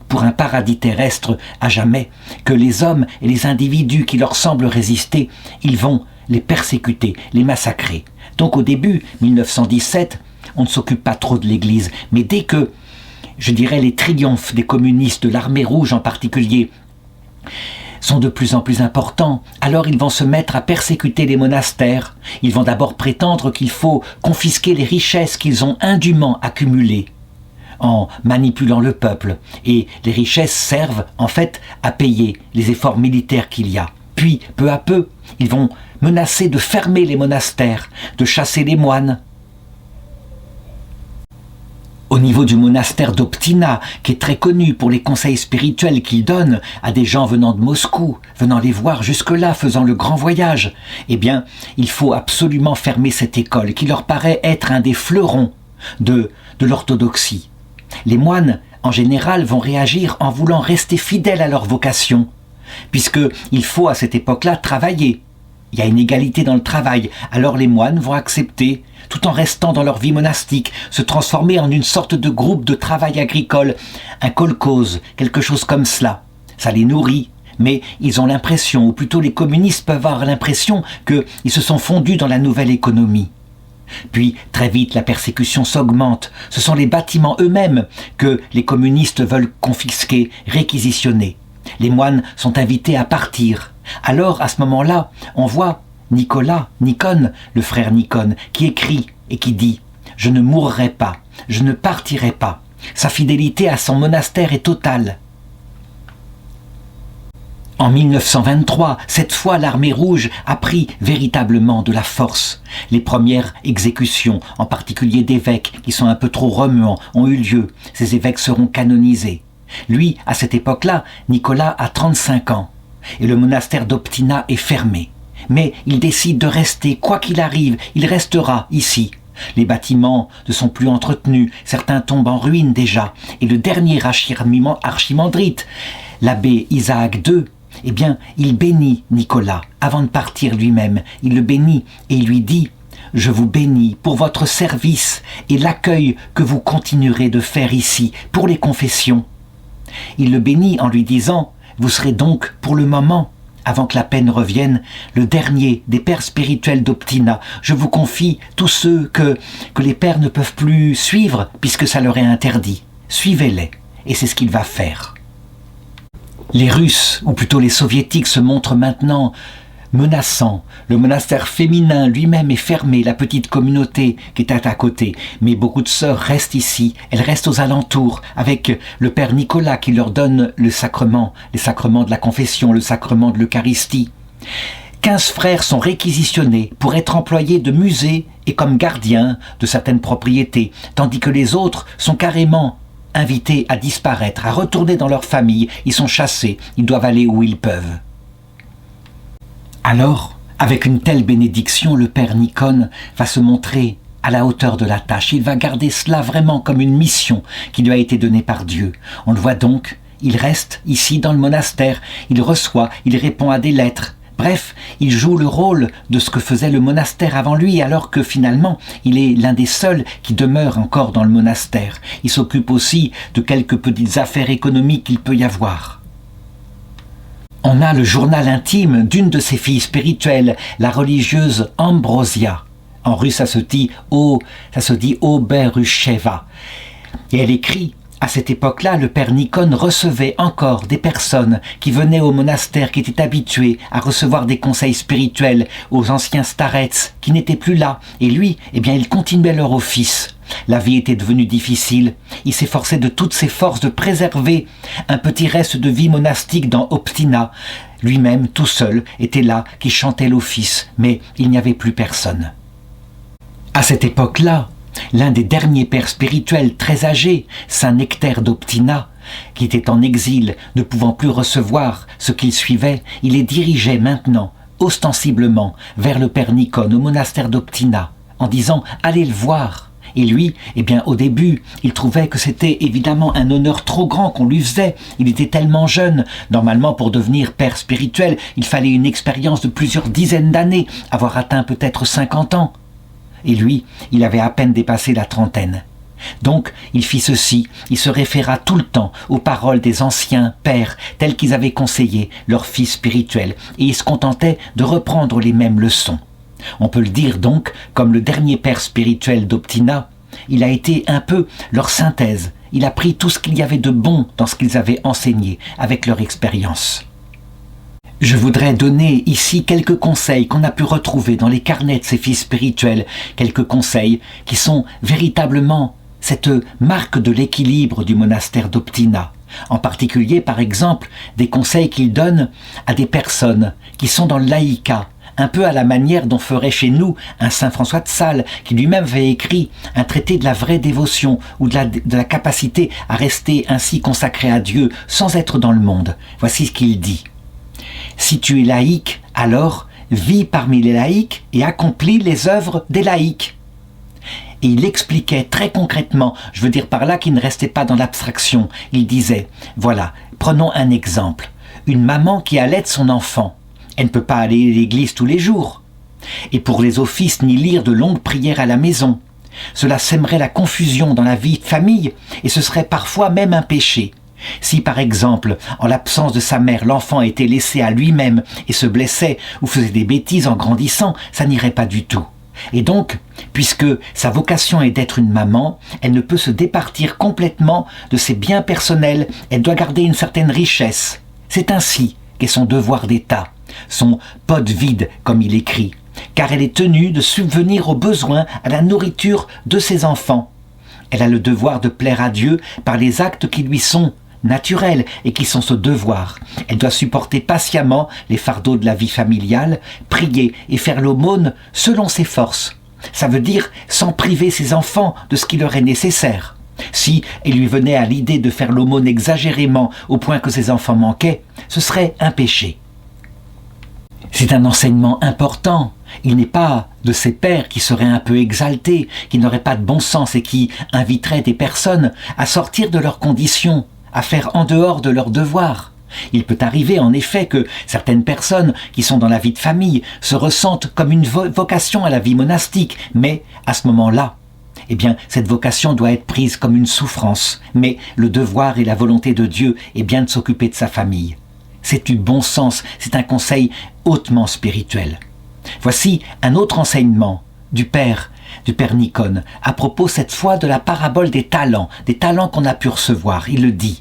S1: pour un paradis terrestre à jamais, que les hommes et les individus qui leur semblent résister, ils vont les persécuter, les massacrer. Donc au début, 1917, on ne s'occupe pas trop de l'Église, mais dès que, je dirais, les triomphes des communistes, de l'armée rouge en particulier, sont de plus en plus importants, alors ils vont se mettre à persécuter les monastères. Ils vont d'abord prétendre qu'il faut confisquer les richesses qu'ils ont indûment accumulées en manipulant le peuple. Et les richesses servent en fait à payer les efforts militaires qu'il y a. Puis, peu à peu, ils vont menacer de fermer les monastères, de chasser les moines. Au niveau du monastère d'Optina, qui est très connu pour les conseils spirituels qu'il donne à des gens venant de Moscou, venant les voir jusque-là, faisant le grand voyage, eh bien, il faut absolument fermer cette école qui leur paraît être un des fleurons de l'orthodoxie. Les moines, en général, vont réagir en voulant rester fidèles à leur vocation, puisqu'il faut à cette époque-là travailler. Il y a une égalité dans le travail, alors les moines vont accepter, tout en restant dans leur vie monastique, se transformer en une sorte de groupe de travail agricole, un kolkhoz, quelque chose comme cela. Ça les nourrit, mais ils ont l'impression, ou plutôt les communistes peuvent avoir l'impression qu'ils se sont fondus dans la nouvelle économie. Puis, très vite, la persécution s'augmente. Ce sont les bâtiments eux-mêmes que les communistes veulent confisquer, réquisitionner. Les moines sont invités à partir. Alors, à ce moment-là, on voit Nikon, le frère Nikon, qui écrit et qui dit « Je ne mourrai pas, je ne partirai pas ». Sa fidélité à son monastère est totale. En 1923, cette fois, l'armée rouge a pris véritablement de la force. Les premières exécutions, en particulier d'évêques qui sont un peu trop remuants, ont eu lieu. Ces évêques seront canonisés. Lui, à cette époque-là, Nicolas a 35 ans. Et le monastère d'Optina est fermé. Mais il décide de rester, quoi qu'il arrive, il restera ici. Les bâtiments ne sont plus entretenus, certains tombent en ruine déjà. Et le dernier archimandrite, l'abbé Isaac II, eh bien, il bénit Nicolas avant de partir lui-même. Il le bénit et il lui dit « Je vous bénis pour votre service et l'accueil que vous continuerez de faire ici pour les confessions. » Il le bénit en lui disant « Vous serez donc, pour le moment, avant que la peine revienne, le dernier des pères spirituels d'Optina. Je vous confie tous ceux que les pères ne peuvent plus suivre puisque ça leur est interdit. Suivez-les. » Et c'est ce qu'il va faire. Les Russes, ou plutôt les Soviétiques, se montrent maintenant menaçants. Le monastère féminin lui-même est fermé, la petite communauté qui était à côté. Mais beaucoup de sœurs restent ici, elles restent aux alentours, avec le père Nicolas qui leur donne le sacrement, les sacrements de la confession, le sacrement de l'Eucharistie. 15 frères sont réquisitionnés pour être employés de musées et comme gardiens de certaines propriétés, tandis que les autres sont carrément invités à disparaître, à retourner dans leur famille. Ils sont chassés, ils doivent aller où ils peuvent. Alors, avec une telle bénédiction, le père Nikon va se montrer à la hauteur de la tâche. Il va garder cela vraiment comme une mission qui lui a été donnée par Dieu. On le voit donc, il reste ici dans le monastère, il reçoit, il répond à des lettres. Bref, il joue le rôle de ce que faisait le monastère avant lui, alors que finalement, il est l'un des seuls qui demeure encore dans le monastère. Il s'occupe aussi de quelques petites affaires économiques qu'il peut y avoir. On a le journal intime d'une de ses filles spirituelles, la religieuse Ambrosia. En russe, ça se dit Oberusheva. Et elle écrit À cette époque-là, le père Nikon recevait encore des personnes qui venaient au monastère, qui étaient habituées à recevoir des conseils spirituels aux anciens starets, qui n'étaient plus là. Et lui, eh bien, il continuait leur office. La vie était devenue difficile. Il s'efforçait de toutes ses forces de préserver un petit reste de vie monastique dans Optina. Lui-même, tout seul, était là, qui chantait l'office, mais il n'y avait plus personne. À cette époque-là, l'un des derniers pères spirituels très âgés, saint Nectaire d'Optina, qui était en exil, ne pouvant plus recevoir ce qu'il suivait, il les dirigeait maintenant, ostensiblement, vers le père Nikon, au monastère d'Optina, en disant « Allez le voir ». Et lui, eh bien, au début, il trouvait que c'était évidemment un honneur trop grand qu'on lui faisait. Il était tellement jeune. Normalement, pour devenir père spirituel, il fallait une expérience de plusieurs dizaines d'années, avoir atteint peut-être 50 ans. Et lui, il avait à peine dépassé la trentaine. Donc, il fit ceci, il se référa tout le temps aux paroles des anciens pères, tels qu'ils avaient conseillé leurs fils spirituels, et il se contentait de reprendre les mêmes leçons. On peut le dire donc, comme le dernier père spirituel d'Optina, il a été un peu leur synthèse, il a pris tout ce qu'il y avait de bon dans ce qu'ils avaient enseigné, avec leur expérience. Je voudrais donner ici quelques conseils qu'on a pu retrouver dans les carnets de ces fils spirituels, quelques conseils qui sont véritablement cette marque de l'équilibre du monastère d'Optina. En particulier, par exemple, des conseils qu'ils donnent à des personnes qui sont dans le laïcat, un peu à la manière dont ferait chez nous un saint François de Sales, qui lui-même avait écrit un traité de la vraie dévotion, ou de la capacité à rester ainsi consacré à Dieu sans être dans le monde. Voici ce qu'il dit. Si tu es laïque, alors vis parmi les laïcs et accomplis les œuvres des laïcs. Et il expliquait très concrètement, je veux dire par là qu'il ne restait pas dans l'abstraction. Il disait, voilà, prenons un exemple. Une maman qui allaite son enfant, elle ne peut pas aller à l'église tous les jours. Et pour les offices ni lire de longues prières à la maison. Cela sèmerait la confusion dans la vie de famille et ce serait parfois même un péché. Si par exemple, en l'absence de sa mère, l'enfant était laissé à lui-même et se blessait ou faisait des bêtises en grandissant, ça n'irait pas du tout. Et donc, puisque sa vocation est d'être une maman, elle ne peut se départir complètement de ses biens personnels, elle doit garder une certaine richesse. C'est ainsi qu'est son devoir d'État, son pod vide, comme il écrit, car elle est tenue de subvenir aux besoins, à la nourriture de ses enfants. Elle a le devoir de plaire à Dieu par les actes qui lui sont naturels et qui sont ce devoir. Elle doit supporter patiemment les fardeaux de la vie familiale, prier et faire l'aumône selon ses forces. Ça veut dire sans priver ses enfants de ce qui leur est nécessaire. Si elle lui venait à l'idée de faire l'aumône exagérément au point que ses enfants manquaient, ce serait un péché. C'est un enseignement important. Il n'est pas de ces pères qui seraient un peu exaltés, qui n'auraient pas de bon sens et qui inviteraient des personnes à sortir de leurs conditions, à faire en dehors de leurs devoirs. Il peut arriver en effet que certaines personnes qui sont dans la vie de famille se ressentent comme une vocation à la vie monastique, mais à ce moment-là, eh bien, cette vocation doit être prise comme une souffrance, mais le devoir et la volonté de Dieu est bien de s'occuper de sa famille. C'est du bon sens, c'est un conseil hautement spirituel. Voici un autre enseignement du père Nikon, à propos cette fois de la parabole des talents qu'on a pu recevoir. Il le dit.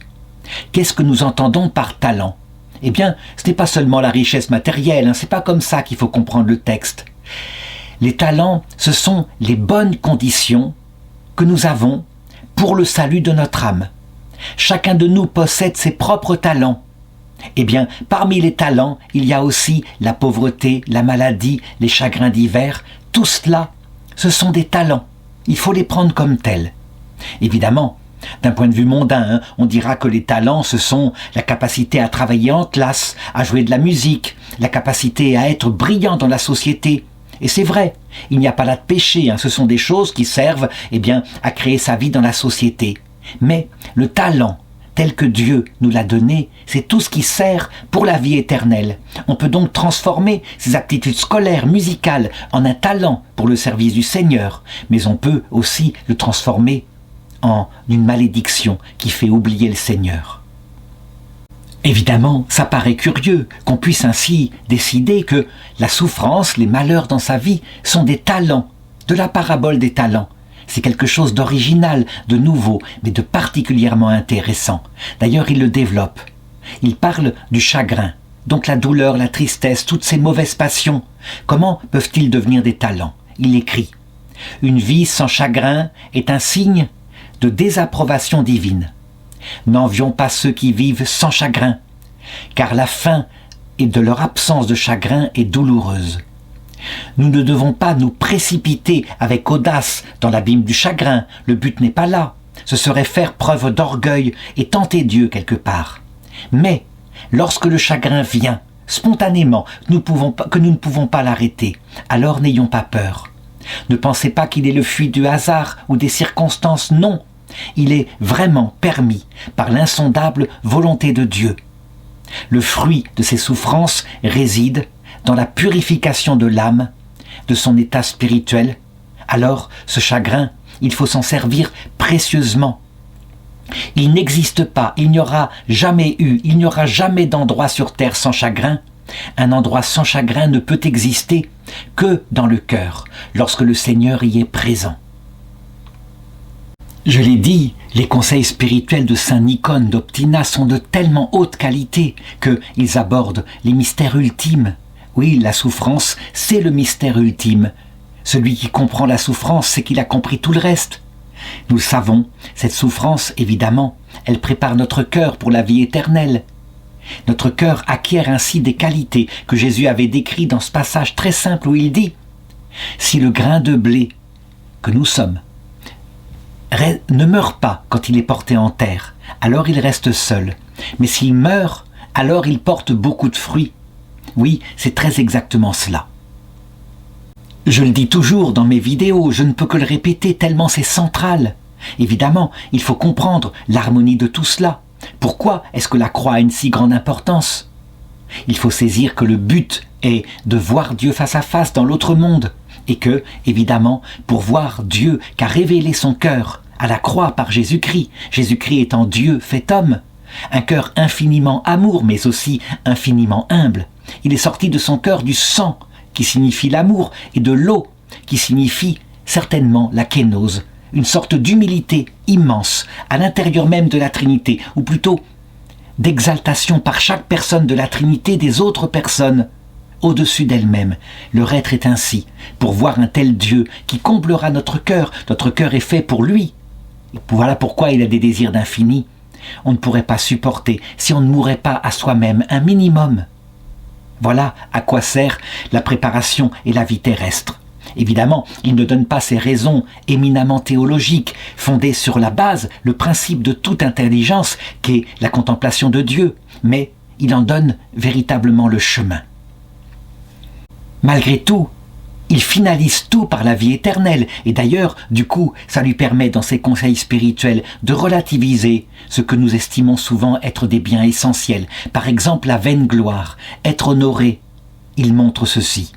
S1: Qu'est-ce que nous entendons par talent? Eh bien, ce n'est pas seulement la richesse matérielle, c'est pas comme ça qu'il faut comprendre le texte. Les talents, ce sont les bonnes conditions que nous avons pour le salut de notre âme. Chacun de nous possède ses propres talents. Eh bien, parmi les talents, il y a aussi la pauvreté, la maladie, les chagrins d'hiver. Tout cela, ce sont des talents. Il faut les prendre comme tels. Évidemment, d'un point de vue mondain, on dira que les talents, ce sont la capacité à travailler en classe, à jouer de la musique, la capacité à être brillant dans la société. Et c'est vrai, il n'y a pas là de péché, ce sont des choses qui servent à créer sa vie dans la société. Mais le talent, tel que Dieu nous l'a donné, c'est tout ce qui sert pour la vie éternelle. On peut donc transformer ces aptitudes scolaires, musicales, en un talent pour le service du Seigneur, mais on peut aussi le transformer en une malédiction qui fait oublier le Seigneur. Évidemment, ça paraît curieux qu'on puisse ainsi décider que la souffrance, les malheurs dans sa vie sont des talents, de la parabole des talents. C'est quelque chose d'original, de nouveau, mais de particulièrement intéressant. D'ailleurs, il le développe. Il parle du chagrin, donc la douleur, la tristesse, toutes ces mauvaises passions. Comment peuvent-ils devenir des talents? Il écrit « Une vie sans chagrin est un signe de désapprobation divine. N'envions pas ceux qui vivent sans chagrin, car la fin et de leur absence de chagrin est douloureuse. Nous ne devons pas nous précipiter avec audace dans l'abîme du chagrin, le but n'est pas là, ce serait faire preuve d'orgueil et tenter Dieu quelque part. Mais lorsque le chagrin vient, spontanément, que nous ne pouvons pas l'arrêter, alors n'ayons pas peur. Ne pensez pas qu'il est le fruit du hasard ou des circonstances, non, il est vraiment permis par l'insondable volonté de Dieu. Le fruit de ces souffrances réside dans la purification de l'âme, de son état spirituel. Alors, ce chagrin, il faut s'en servir précieusement. Il n'existe pas, il n'y aura jamais d'endroit sur terre sans chagrin. Un endroit sans chagrin ne peut exister que dans le cœur, lorsque le Seigneur y est présent. Je l'ai dit, les conseils spirituels de Saint Nicone d'Optina sont de tellement haute qualité qu'ils abordent les mystères ultimes. Oui, la souffrance, c'est le mystère ultime. Celui qui comprend la souffrance, c'est qu'il a compris tout le reste. Nous le savons, cette souffrance, évidemment, elle prépare notre cœur pour la vie éternelle. Notre cœur acquiert ainsi des qualités que Jésus avait décrites dans ce passage très simple où il dit « Si le grain de blé que nous sommes ne meurt pas quand il est porté en terre, alors il reste seul. Mais s'il meurt, alors il porte beaucoup de fruits. » Oui, c'est très exactement cela. Je le dis toujours dans mes vidéos, je ne peux que le répéter tellement c'est central. Évidemment, il faut comprendre l'harmonie de tout cela. Pourquoi est-ce que la croix a une si grande importance? Il faut saisir que le but est de voir Dieu face à face dans l'autre monde et que, évidemment, pour voir Dieu qu'a révélé son cœur à la croix par Jésus-Christ, Jésus-Christ étant Dieu fait homme, un cœur infiniment amour mais aussi infiniment humble. Il est sorti de son cœur du sang, qui signifie l'amour, et de l'eau, qui signifie certainement la kénose, une sorte d'humilité immense à l'intérieur même de la Trinité, ou plutôt d'exaltation par chaque personne de la Trinité des autres personnes, au-dessus d'elle-même. Leur être est ainsi, pour voir un tel Dieu qui comblera notre cœur est fait pour lui. Et voilà pourquoi il a des désirs d'infini. On ne pourrait pas supporter si on ne mourait pas à soi-même un minimum. Voilà à quoi sert la préparation et la vie terrestre. Évidemment, il ne donne pas ces raisons éminemment théologiques, fondées sur la base, le principe de toute intelligence, qu'est la contemplation de Dieu, mais il en donne véritablement le chemin. Malgré tout, il finalise tout par la vie éternelle, et d'ailleurs, du coup, ça lui permet dans ses conseils spirituels de relativiser ce que nous estimons souvent être des biens essentiels. Par exemple, la vaine gloire, être honoré. Il montre ceci.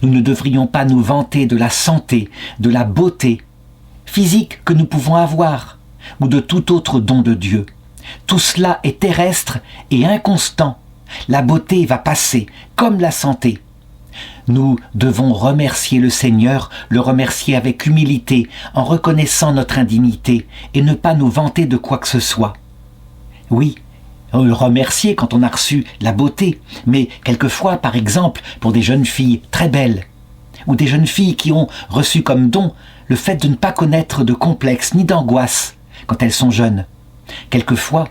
S1: Nous ne devrions pas nous vanter de la santé, de la beauté physique que nous pouvons avoir, ou de tout autre don de Dieu. Tout cela est terrestre et inconstant. La beauté va passer, comme la santé. Nous devons remercier le Seigneur, le remercier avec humilité, en reconnaissant notre indignité, et ne pas nous vanter de quoi que ce soit. Oui, le remercier quand on a reçu la beauté, mais quelquefois, par exemple, pour des jeunes filles très belles, ou des jeunes filles qui ont reçu comme don le fait de ne pas connaître de complexe ni d'angoisse quand elles sont jeunes. Quelquefois,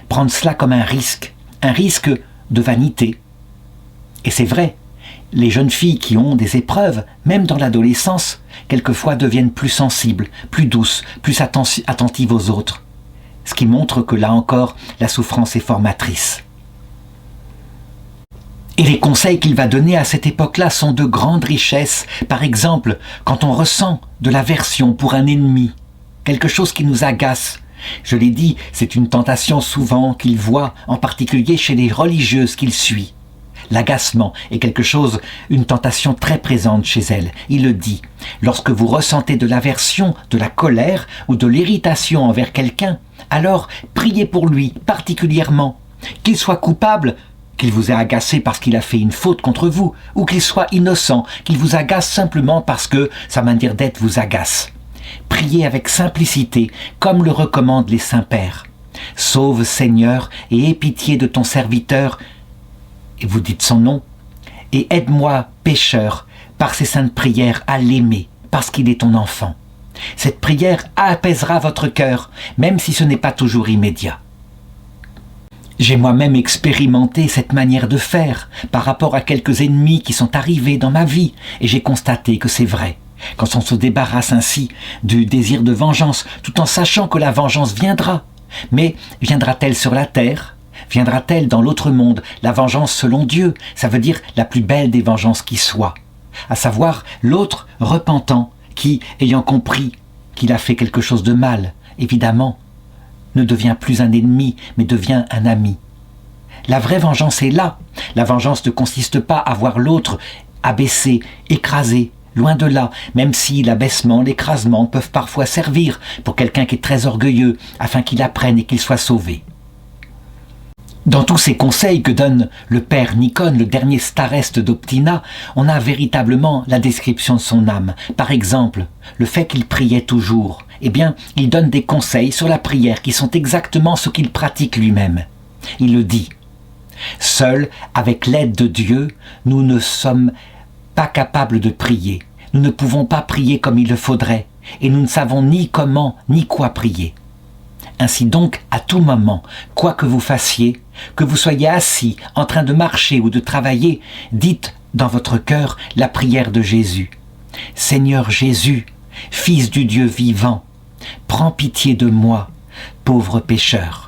S1: prendre cela comme un risque de vanité. Et c'est vrai, les jeunes filles qui ont des épreuves, même dans l'adolescence, quelquefois deviennent plus sensibles, plus douces, plus attentives aux autres. Ce qui montre que là encore, la souffrance est formatrice. Et les conseils qu'il va donner à cette époque-là sont de grande richesse. Par exemple, quand on ressent de l'aversion pour un ennemi, quelque chose qui nous agace. Je l'ai dit, c'est une tentation souvent qu'il voit, en particulier chez les religieuses qu'il suit. L'agacement est une tentation très présente chez elles. Il le dit, lorsque vous ressentez de l'aversion, de la colère ou de l'irritation envers quelqu'un, alors priez pour lui particulièrement, qu'il soit coupable, qu'il vous ait agacé parce qu'il a fait une faute contre vous, ou qu'il soit innocent, qu'il vous agace simplement parce que sa manière d'être vous agace. Priez avec simplicité, comme le recommandent les saints pères. Sauve, Seigneur, et aie pitié de ton serviteur, et vous dites son nom, et aide-moi, pécheur, par ces saintes prières à l'aimer, parce qu'il est ton enfant. Cette prière apaisera votre cœur, même si ce n'est pas toujours immédiat. J'ai moi-même expérimenté cette manière de faire par rapport à quelques ennemis qui sont arrivés dans ma vie, et j'ai constaté que c'est vrai. Quand on se débarrasse ainsi du désir de vengeance, tout en sachant que la vengeance viendra, mais viendra-t-elle sur la terre ? Viendra-t-elle dans l'autre monde, la vengeance selon Dieu ? Ça veut dire la plus belle des vengeances qui soit, à savoir l'autre repentant qui, ayant compris qu'il a fait quelque chose de mal, évidemment, ne devient plus un ennemi, mais devient un ami. La vraie vengeance est là. La vengeance ne consiste pas à voir l'autre abaissé, écrasé, loin de là, même si l'abaissement, l'écrasement peuvent parfois servir pour quelqu'un qui est très orgueilleux, afin qu'il apprenne et qu'il soit sauvé. Dans tous ces conseils que donne le père Nikon, le dernier stareste d'Optina, on a véritablement la description de son âme. Par exemple, le fait qu'il priait toujours. Eh bien, il donne des conseils sur la prière qui sont exactement ce qu'il pratique lui-même. Il le dit. Seul, avec l'aide de Dieu, nous ne sommes pas capables de prier. Nous ne pouvons pas prier comme il le faudrait, et nous ne savons ni comment ni quoi prier. Ainsi donc, à tout moment, quoi que vous fassiez, que vous soyez assis, en train de marcher ou de travailler, dites dans votre cœur la prière de Jésus. Seigneur Jésus, Fils du Dieu vivant, prends pitié de moi, pauvre pécheur.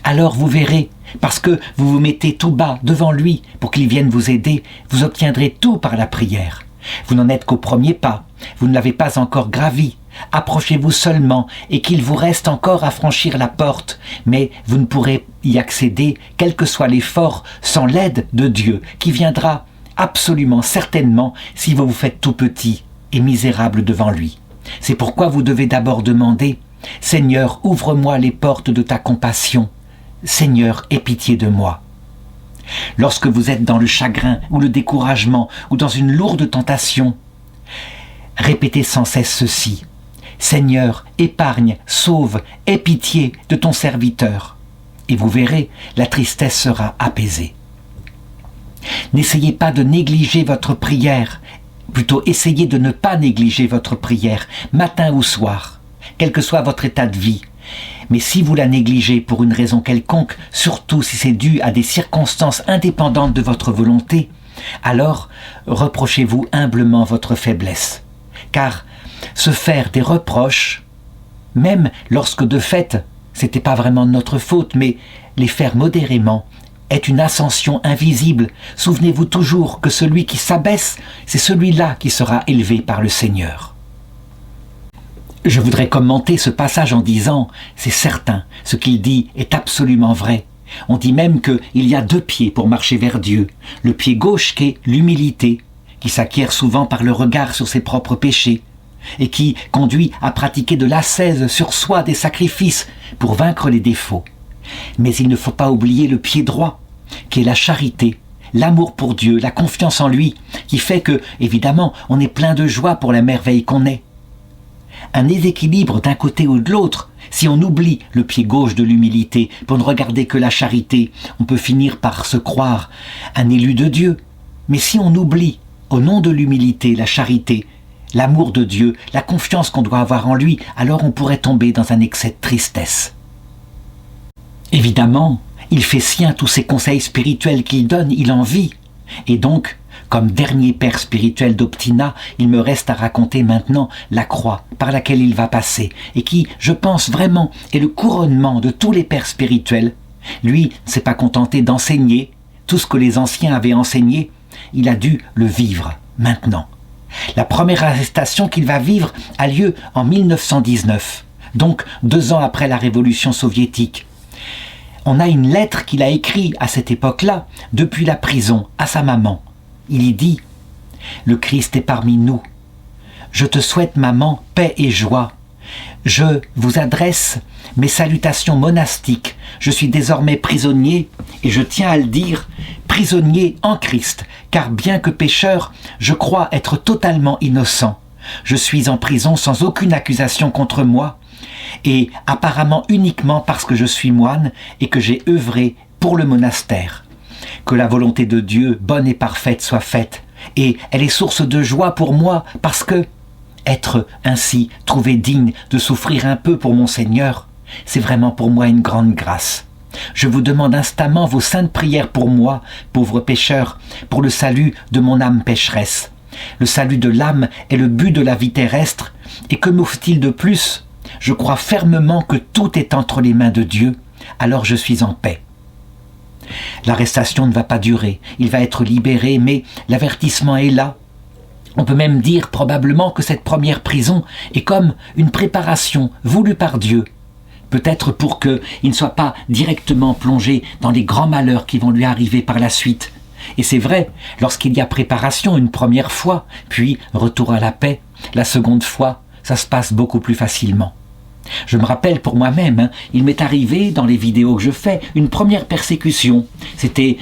S1: Alors vous verrez, parce que vous vous mettez tout bas devant lui pour qu'il vienne vous aider, vous obtiendrez tout par la prière. Vous n'en êtes qu'au premier pas, vous ne l'avez pas encore gravi. Approchez-vous seulement et qu'il vous reste encore à franchir la porte, mais vous ne pourrez y accéder, quel que soit l'effort, sans l'aide de Dieu, qui viendra absolument certainement si vous vous faites tout petit et misérable devant lui. C'est pourquoi vous devez d'abord demander « Seigneur, ouvre-moi les portes de ta compassion. Seigneur, aie pitié de moi. » Lorsque vous êtes dans le chagrin ou le découragement ou dans une lourde tentation, répétez sans cesse ceci. Seigneur, épargne, sauve, aie pitié de ton serviteur. Et vous verrez, la tristesse sera apaisée. N'essayez pas de négliger votre prière, plutôt essayez de ne pas négliger votre prière, matin ou soir, quel que soit votre état de vie. Mais si vous la négligez pour une raison quelconque, surtout si c'est dû à des circonstances indépendantes de votre volonté, alors reprochez-vous humblement votre faiblesse. Car se faire des reproches, même lorsque de fait, c'était pas vraiment de notre faute, mais les faire modérément, est une ascension invisible. Souvenez-vous toujours que celui qui s'abaisse, c'est celui-là qui sera élevé par le Seigneur. Je voudrais commenter ce passage en disant, c'est certain, ce qu'il dit est absolument vrai. On dit même qu'il y a 2 pieds pour marcher vers Dieu. Le pied gauche qui est l'humilité, qui s'acquiert souvent par le regard sur ses propres péchés, et qui conduit à pratiquer de l'ascèse sur soi des sacrifices pour vaincre les défauts. Mais il ne faut pas oublier le pied droit, qui est la charité, l'amour pour Dieu, la confiance en lui, qui fait que, évidemment, on est plein de joie pour la merveille qu'on est. Un déséquilibre d'un côté ou de l'autre, si on oublie le pied gauche de l'humilité pour ne regarder que la charité, on peut finir par se croire un élu de Dieu. Mais si on oublie, au nom de l'humilité, la charité, l'amour de Dieu, la confiance qu'on doit avoir en lui, alors on pourrait tomber dans un excès de tristesse. Évidemment, il fait sien tous ces conseils spirituels qu'il donne, il en vit. Et donc, comme dernier père spirituel d'Optina, il me reste à raconter maintenant la croix par laquelle il va passer, et qui, je pense vraiment, est le couronnement de tous les pères spirituels. Lui ne s'est pas contenté d'enseigner tout ce que les anciens avaient enseigné, il a dû le vivre maintenant. La première arrestation qu'il va vivre a lieu en 1919, donc 2 ans après la révolution soviétique. On a une lettre qu'il a écrite à cette époque-là, depuis la prison, à sa maman. Il y dit « Le Christ est parmi nous. Je te souhaite, maman, paix et joie. Je vous adresse mes salutations monastiques. Je suis désormais prisonnier, et je tiens à le dire, prisonnier en Christ, car bien que pécheur, je crois être totalement innocent. Je suis en prison sans aucune accusation contre moi, et apparemment uniquement parce que je suis moine et que j'ai œuvré pour le monastère. Que la volonté de Dieu, bonne et parfaite, soit faite, et elle est source de joie pour moi parce que être ainsi trouvé digne de souffrir un peu pour mon Seigneur, c'est vraiment pour moi une grande grâce. Je vous demande instamment vos saintes prières pour moi, pauvre pécheur, pour le salut de mon âme pécheresse. Le salut de l'âme est le but de la vie terrestre, et que me faut-il de plus? Je crois fermement que tout est entre les mains de Dieu, alors je suis en paix. L'arrestation ne va pas durer, il va être libéré, mais l'avertissement est là. On peut même dire probablement que cette première prison est comme une préparation voulue par Dieu, peut-être pour qu'il ne soit pas directement plongé dans les grands malheurs qui vont lui arriver par la suite. Et c'est vrai, lorsqu'il y a préparation une première fois, puis retour à la paix, la seconde fois, ça se passe beaucoup plus facilement. Je me rappelle pour moi-même, il m'est arrivé dans les vidéos que je fais, une première persécution. C'était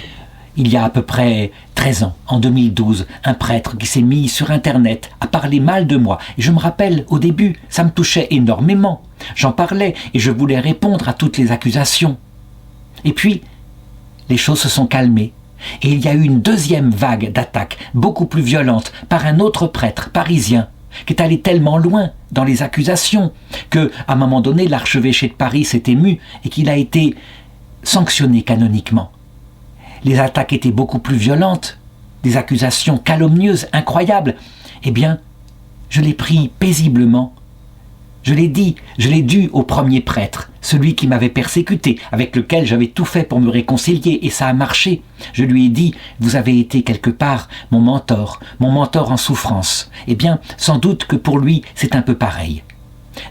S1: il y a à peu près 13 ans, en 2012, un prêtre qui s'est mis sur Internet à parler mal de moi. Et je me rappelle, au début, ça me touchait énormément. J'en parlais et je voulais répondre à toutes les accusations. Et puis, les choses se sont calmées. Et il y a eu une deuxième vague d'attaques, beaucoup plus violente, par un autre prêtre parisien, qui est allé tellement loin dans les accusations que, à un moment donné, l'archevêché de Paris s'est ému et qu'il a été sanctionné canoniquement. Les attaques étaient beaucoup plus violentes, des accusations calomnieuses, incroyables. Eh bien, je l'ai pris paisiblement. Je l'ai dit, je l'ai dû au premier prêtre, celui qui m'avait persécuté, avec lequel j'avais tout fait pour me réconcilier, et ça a marché. Je lui ai dit, vous avez été quelque part mon mentor en souffrance. Eh bien, sans doute que pour lui, c'est un peu pareil.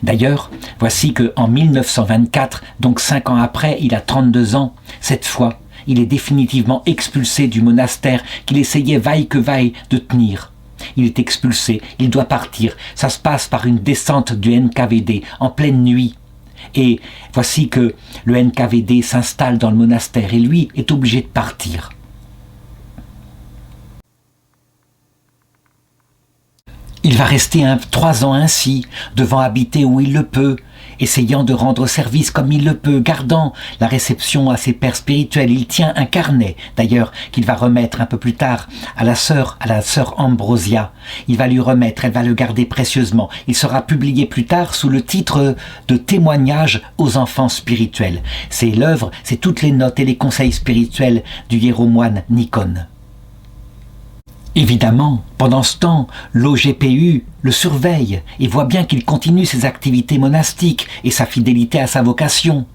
S1: D'ailleurs, voici qu'en 1924, donc 5 ans après, il a 32 ans, cette fois, il est définitivement expulsé du monastère qu'il essayait vaille que vaille de tenir. Il est expulsé, il doit partir. Ça se passe par une descente du NKVD en pleine nuit. Et voici que le NKVD s'installe dans le monastère et lui est obligé de partir. Il va rester 3 ans ainsi, devant habiter où il le peut, essayant de rendre service comme il le peut, gardant la réception à ses pères spirituels. Il tient un carnet, d'ailleurs, qu'il va remettre un peu plus tard à la sœur Ambrosia. Il va lui remettre, elle va le garder précieusement. Il sera publié plus tard sous le titre de Témoignages aux enfants spirituels. C'est l'œuvre, c'est toutes les notes et les conseils spirituels du hiéromoine Nikon. Évidemment, pendant ce temps, l'OGPU le surveille et voit bien qu'il continue ses activités monastiques et sa fidélité à sa vocation.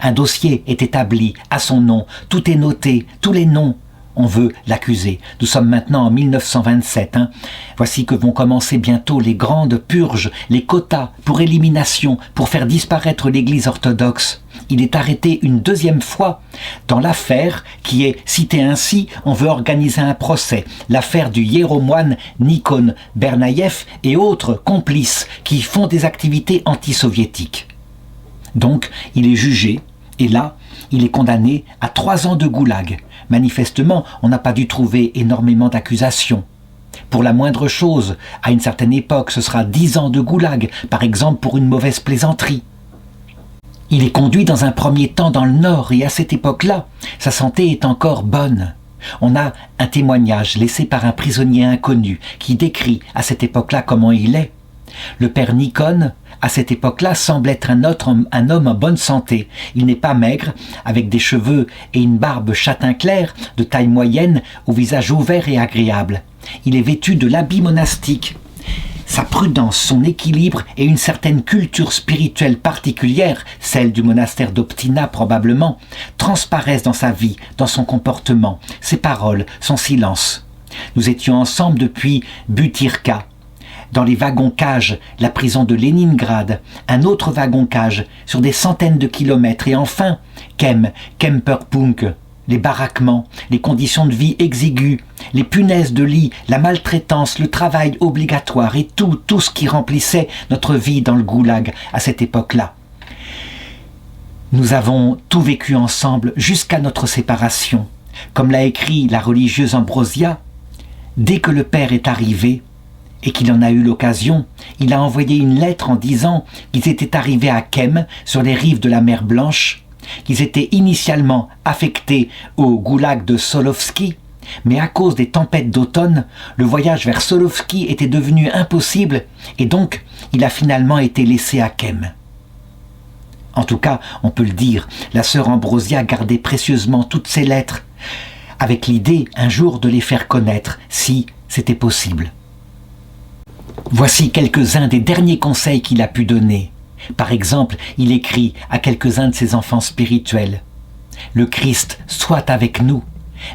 S1: Un dossier est établi à son nom, tout est noté, tous les noms. On veut l'accuser. Nous sommes maintenant en 1927. Voici que vont commencer bientôt les grandes purges, les quotas pour élimination, pour faire disparaître l'Église orthodoxe. Il est arrêté une deuxième fois dans l'affaire qui est citée ainsi. On veut organiser un procès, l'affaire du hiéromoine Nikon Bernaïev et autres complices qui font des activités anti-soviétiques. Donc, il est jugé et là, il est condamné à 3 ans de goulag. Manifestement, on n'a pas dû trouver énormément d'accusations. Pour la moindre chose, à une certaine époque, ce sera 10 ans de goulag, par exemple pour une mauvaise plaisanterie. Il est conduit dans un premier temps dans le nord et à cette époque-là, sa santé est encore bonne. On a un témoignage laissé par un prisonnier inconnu qui décrit à cette époque-là comment il est. Le père Nikon, à cette époque-là, semble être un homme en bonne santé. Il n'est pas maigre, avec des cheveux et une barbe châtain clair, de taille moyenne, au visage ouvert et agréable. Il est vêtu de l'habit monastique. Sa prudence, son équilibre et une certaine culture spirituelle particulière, celle du monastère d'Optina probablement, transparaissent dans sa vie, dans son comportement, ses paroles, son silence. Nous étions ensemble depuis Butyrka. Dans les wagons-cages, la prison de Leningrad, un autre wagon-cage sur des centaines de kilomètres, et enfin Kemperpunk, les baraquements, les conditions de vie exiguës, les punaises de lit, la maltraitance, le travail obligatoire et tout ce qui remplissait notre vie dans le goulag à cette époque-là. Nous avons tout vécu ensemble jusqu'à notre séparation. Comme l'a écrit la religieuse Ambrosia, dès que le père est arrivé, et qu'il en a eu l'occasion, il a envoyé une lettre en disant qu'ils étaient arrivés à Kem, sur les rives de la mer Blanche, qu'ils étaient initialement affectés au goulag de Solovki, mais à cause des tempêtes d'automne, le voyage vers Solovki était devenu impossible et donc il a finalement été laissé à Kem. En tout cas, on peut le dire, la sœur Ambrosia gardait précieusement toutes ces lettres, avec l'idée un jour de les faire connaître, si c'était possible. Voici quelques-uns des derniers conseils qu'il a pu donner. Par exemple, il écrit à quelques-uns de ses enfants spirituels. « Le Christ soit avec nous.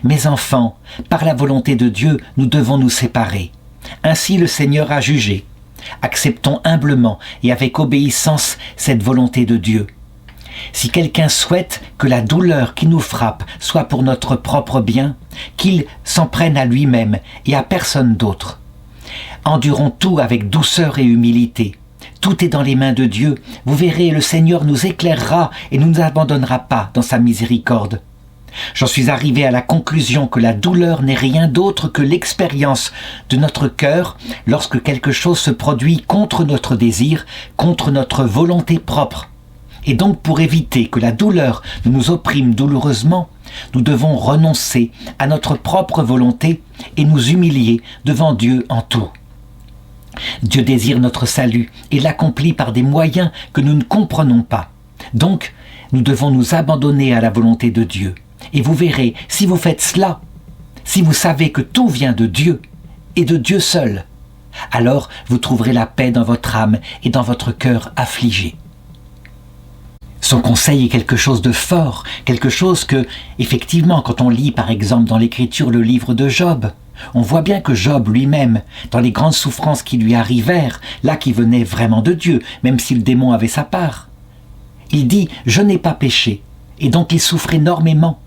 S1: Mes enfants, par la volonté de Dieu, nous devons nous séparer. Ainsi le Seigneur a jugé. Acceptons humblement et avec obéissance cette volonté de Dieu. Si quelqu'un souhaite que la douleur qui nous frappe soit pour notre propre bien, qu'il s'en prenne à lui-même et à personne d'autre. Endurons tout avec douceur et humilité. Tout est dans les mains de Dieu. Vous verrez, le Seigneur nous éclairera et ne nous abandonnera pas dans sa miséricorde. J'en suis arrivé à la conclusion que la douleur n'est rien d'autre que l'expérience de notre cœur lorsque quelque chose se produit contre notre désir, contre notre volonté propre. Et donc pour éviter que la douleur ne nous opprime douloureusement, nous devons renoncer à notre propre volonté et nous humilier devant Dieu en tout. Dieu désire notre salut et l'accomplit par des moyens que nous ne comprenons pas. Donc, nous devons nous abandonner à la volonté de Dieu. Et vous verrez, si vous faites cela, si vous savez que tout vient de Dieu et de Dieu seul, alors vous trouverez la paix dans votre âme et dans votre cœur affligé. Son conseil est quelque chose de fort, quelque chose que, effectivement, quand on lit par exemple dans l'Écriture le livre de Job, on voit bien que Job lui-même, dans les grandes souffrances qui lui arrivèrent, là qui venaient vraiment de Dieu, même si le démon avait sa part, il dit « Je n'ai pas péché » et donc il souffre énormément.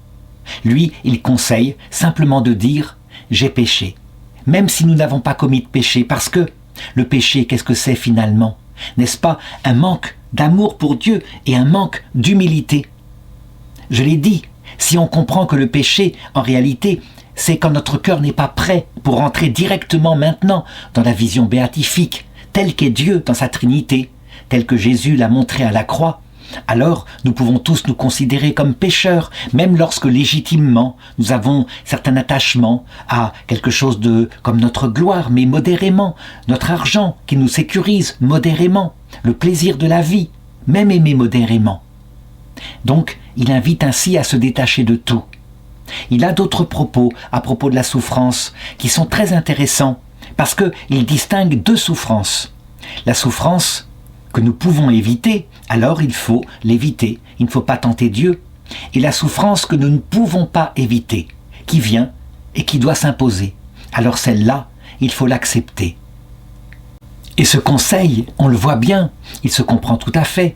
S1: Lui, il conseille simplement de dire « J'ai péché », même si nous n'avons pas commis de péché, parce que le péché, qu'est-ce que c'est finalement? N'est-ce pas un manque d'amour pour Dieu et un manque d'humilité? Je l'ai dit, si on comprend que le péché, en réalité, c'est quand notre cœur n'est pas prêt pour entrer directement maintenant dans la vision béatifique, telle qu'est Dieu dans sa Trinité, telle que Jésus l'a montré à la croix, alors nous pouvons tous nous considérer comme pécheurs, même lorsque légitimement nous avons certain attachement à quelque chose de comme notre gloire, mais modérément, notre argent qui nous sécurise modérément, le plaisir de la vie, même aimé modérément. Donc, il invite ainsi à se détacher de tout. Il a d'autres propos à propos de la souffrance qui sont très intéressants parce qu'il distingue deux souffrances. La souffrance que nous pouvons éviter, alors il faut l'éviter, il ne faut pas tenter Dieu. Et la souffrance que nous ne pouvons pas éviter, qui vient et qui doit s'imposer. Alors celle-là, il faut l'accepter. Et ce conseil, on le voit bien, il se comprend tout à fait.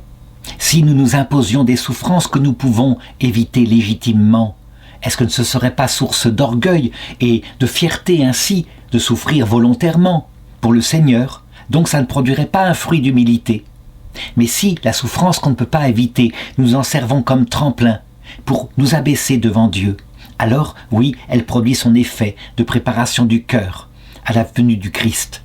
S1: Si nous nous imposions des souffrances que nous pouvons éviter légitimement, est-ce que ce ne serait pas source d'orgueil et de fierté ainsi de souffrir volontairement pour le Seigneur? Donc ça ne produirait pas un fruit d'humilité. Mais si la souffrance qu'on ne peut pas éviter, nous en servons comme tremplin pour nous abaisser devant Dieu, alors oui, elle produit son effet de préparation du cœur à la venue du Christ.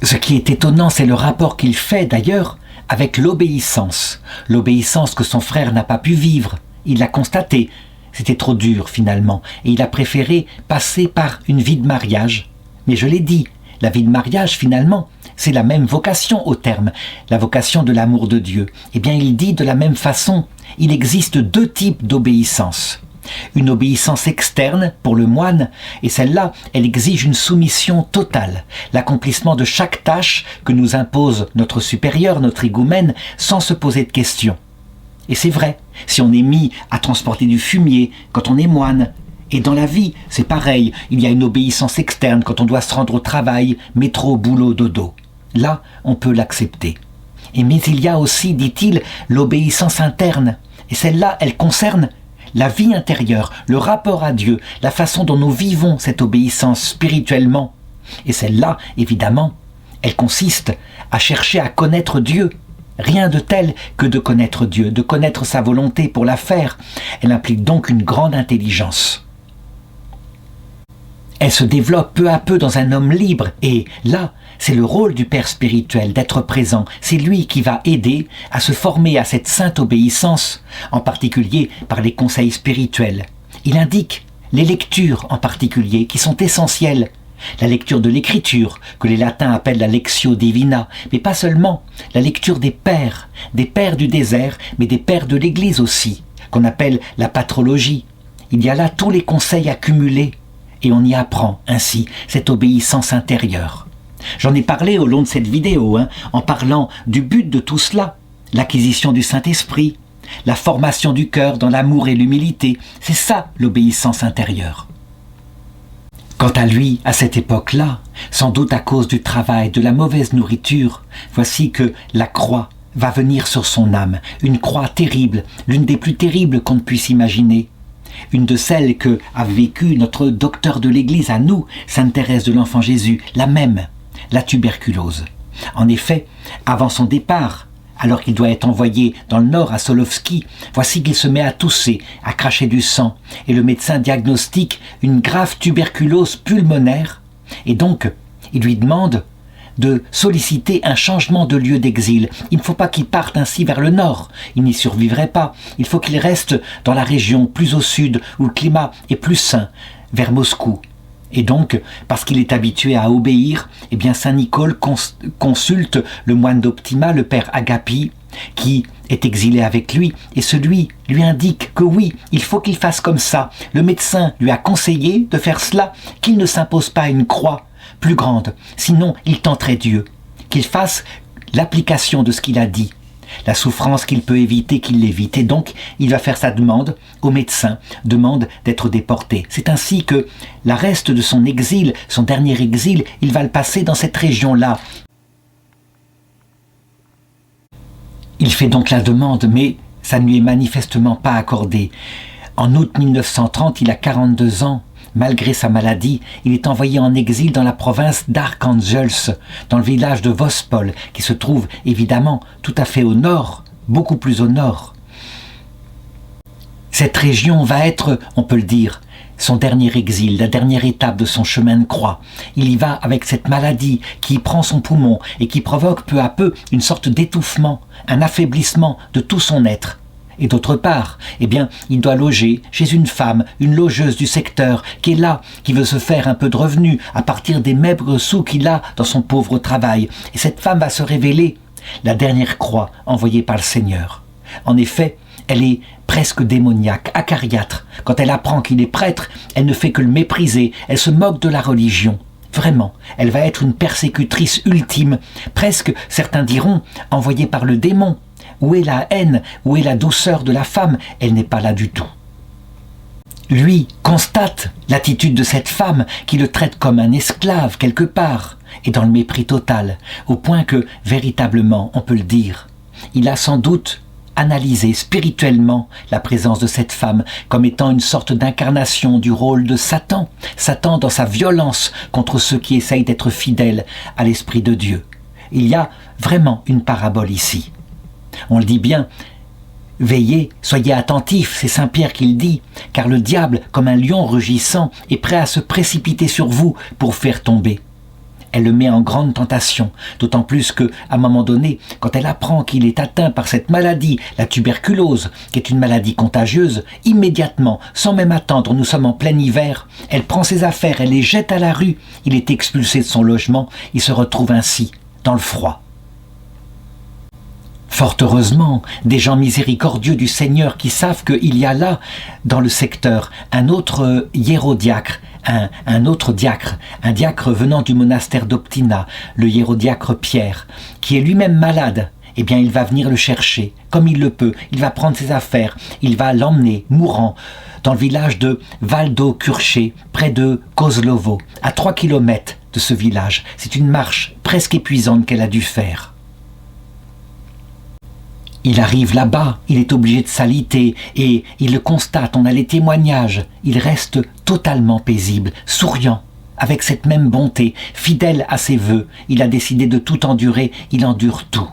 S1: Ce qui est étonnant, c'est le rapport qu'il fait d'ailleurs avec l'obéissance. L'obéissance que son frère n'a pas pu vivre. Il l'a constaté, c'était trop dur finalement, et il a préféré passer par une vie de mariage. Mais je l'ai dit, la vie de mariage, finalement, c'est la même vocation au terme, la vocation de l'amour de Dieu. Eh bien, il dit de la même façon, il existe deux types d'obéissance. Une obéissance externe pour le moine, et celle-là, elle exige une soumission totale, l'accomplissement de chaque tâche que nous impose notre supérieur, notre higoumène, sans se poser de questions. Et c'est vrai, si on est mis à transporter du fumier quand on est moine, et dans la vie, c'est pareil, il y a une obéissance externe quand on doit se rendre au travail, métro, boulot, dodo. Là, on peut l'accepter. Mais il y a aussi, dit-il, l'obéissance interne. Et celle-là, elle concerne la vie intérieure, le rapport à Dieu, la façon dont nous vivons cette obéissance spirituellement. Et celle-là, évidemment, elle consiste à chercher à connaître Dieu. Rien de tel que de connaître Dieu, de connaître sa volonté pour la faire. Elle implique donc une grande intelligence. Elle se développe peu à peu dans un homme libre et là, c'est le rôle du père spirituel d'être présent. C'est lui qui va aider à se former à cette sainte obéissance, en particulier par les conseils spirituels. Il indique les lectures en particulier qui sont essentielles. La lecture de l'écriture, que les latins appellent la lectio divina, mais pas seulement, la lecture des pères du désert, mais des pères de l'Église aussi, qu'on appelle la patrologie. Il y a là tous les conseils accumulés, et on y apprend ainsi cette obéissance intérieure. J'en ai parlé au long de cette vidéo, en parlant du but de tout cela, l'acquisition du Saint-Esprit, la formation du cœur dans l'amour et l'humilité, c'est ça l'obéissance intérieure. Quant à lui, à cette époque-là, sans doute à cause du travail, de la mauvaise nourriture, voici que la croix va venir sur son âme, une croix terrible, l'une des plus terribles qu'on ne puisse imaginer. Une de celles que a vécu notre docteur de l'Église à nous, Sainte Thérèse de l'Enfant Jésus, la même, la tuberculose. En effet, avant son départ, alors qu'il doit être envoyé dans le nord à Solovski, voici qu'il se met à tousser, à cracher du sang, et le médecin diagnostique une grave tuberculose pulmonaire, et donc il lui demande de solliciter un changement de lieu d'exil. Il ne faut pas qu'il parte ainsi vers le nord, il n'y survivrait pas, il faut qu'il reste dans la région plus au sud, où le climat est plus sain, vers Moscou. Et donc, parce qu'il est habitué à obéir, eh bien Saint Nicole consulte le moine d'Optima, le père Agapi, qui est exilé avec lui, et celui lui indique que oui, il faut qu'il fasse comme ça. Le médecin lui a conseillé de faire cela, qu'il ne s'impose pas une croix plus grande, sinon il tenterait Dieu, qu'il fasse l'application de ce qu'il a dit. La souffrance qu'il peut éviter, qu'il l'évite. Et donc, il va faire sa demande au médecin, demande d'être déporté. C'est ainsi que la reste de son exil, son dernier exil, il va le passer dans cette région-là. Il fait donc la demande, mais ça ne lui est manifestement pas accordé. En août 1930, il a 42 ans. Malgré sa maladie, il est envoyé en exil dans la province d'Arkhangelsk, dans le village de Vospol, qui se trouve évidemment tout à fait au nord, beaucoup plus au nord. Cette région va être, on peut le dire, son dernier exil, la dernière étape de son chemin de croix. Il y va avec cette maladie qui prend son poumon et qui provoque peu à peu une sorte d'étouffement, un affaiblissement de tout son être. Et d'autre part, eh bien, il doit loger chez une femme, une logeuse du secteur, qui est là, qui veut se faire un peu de revenus à partir des maigres sous qu'il a dans son pauvre travail. Et cette femme va se révéler la dernière croix envoyée par le Seigneur. En effet, elle est presque démoniaque, acariâtre. Quand elle apprend qu'il est prêtre, elle ne fait que le mépriser, elle se moque de la religion. Vraiment, elle va être une persécutrice ultime, presque, certains diront, envoyée par le démon. Où est la haine? Où est la douceur de la femme? Elle n'est pas là du tout. Lui constate l'attitude de cette femme qui le traite comme un esclave quelque part, et dans le mépris total, au point que, véritablement, on peut le dire, il a sans doute analysé spirituellement la présence de cette femme comme étant une sorte d'incarnation du rôle de Satan, Satan dans sa violence contre ceux qui essayent d'être fidèles à l'Esprit de Dieu. Il y a vraiment une parabole ici. On le dit bien, veillez, soyez attentifs, c'est Saint Pierre qui le dit, car le diable, comme un lion rugissant, est prêt à se précipiter sur vous pour faire tomber. Elle le met en grande tentation, d'autant plus que, à un moment donné, quand elle apprend qu'il est atteint par cette maladie, la tuberculose, qui est une maladie contagieuse, immédiatement, sans même attendre, nous sommes en plein hiver, elle prend ses affaires, elle les jette à la rue, il est expulsé de son logement, il se retrouve ainsi, dans le froid. Fort heureusement, des gens miséricordieux du Seigneur qui savent qu'il y a là, dans le secteur, un autre hiérodiacre, un autre diacre, un diacre venant du monastère d'Optina, le hiérodiacre Pierre, qui est lui-même malade. Eh bien, il va venir le chercher, comme il le peut. Il va prendre ses affaires, il va l'emmener, mourant, dans le village de Valdo-Kurché, près de Kozlovo, à 3 kilomètres de ce village. C'est une marche presque épuisante qu'elle a dû faire. Il arrive là-bas, il est obligé de s'aliter et il le constate, on a les témoignages. Il reste totalement paisible, souriant, avec cette même bonté, fidèle à ses vœux. Il a décidé de tout endurer, il endure tout.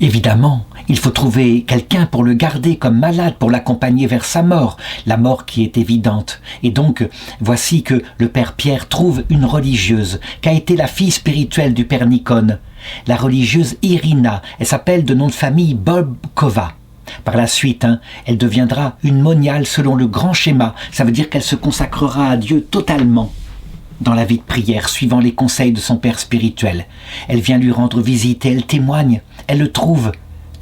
S1: Évidemment, il faut trouver quelqu'un pour le garder comme malade, pour l'accompagner vers sa mort, la mort qui est évidente. Et donc, voici que le père Pierre trouve une religieuse, qui a été la fille spirituelle du père Nicone, la religieuse Irina. Elle s'appelle de nom de famille Bobkova. Par la suite, elle deviendra une moniale selon le grand schéma. Ça veut dire qu'elle se consacrera à Dieu totalement dans la vie de prière, suivant les conseils de son père spirituel. Elle vient lui rendre visite et elle témoigne. Elle le trouve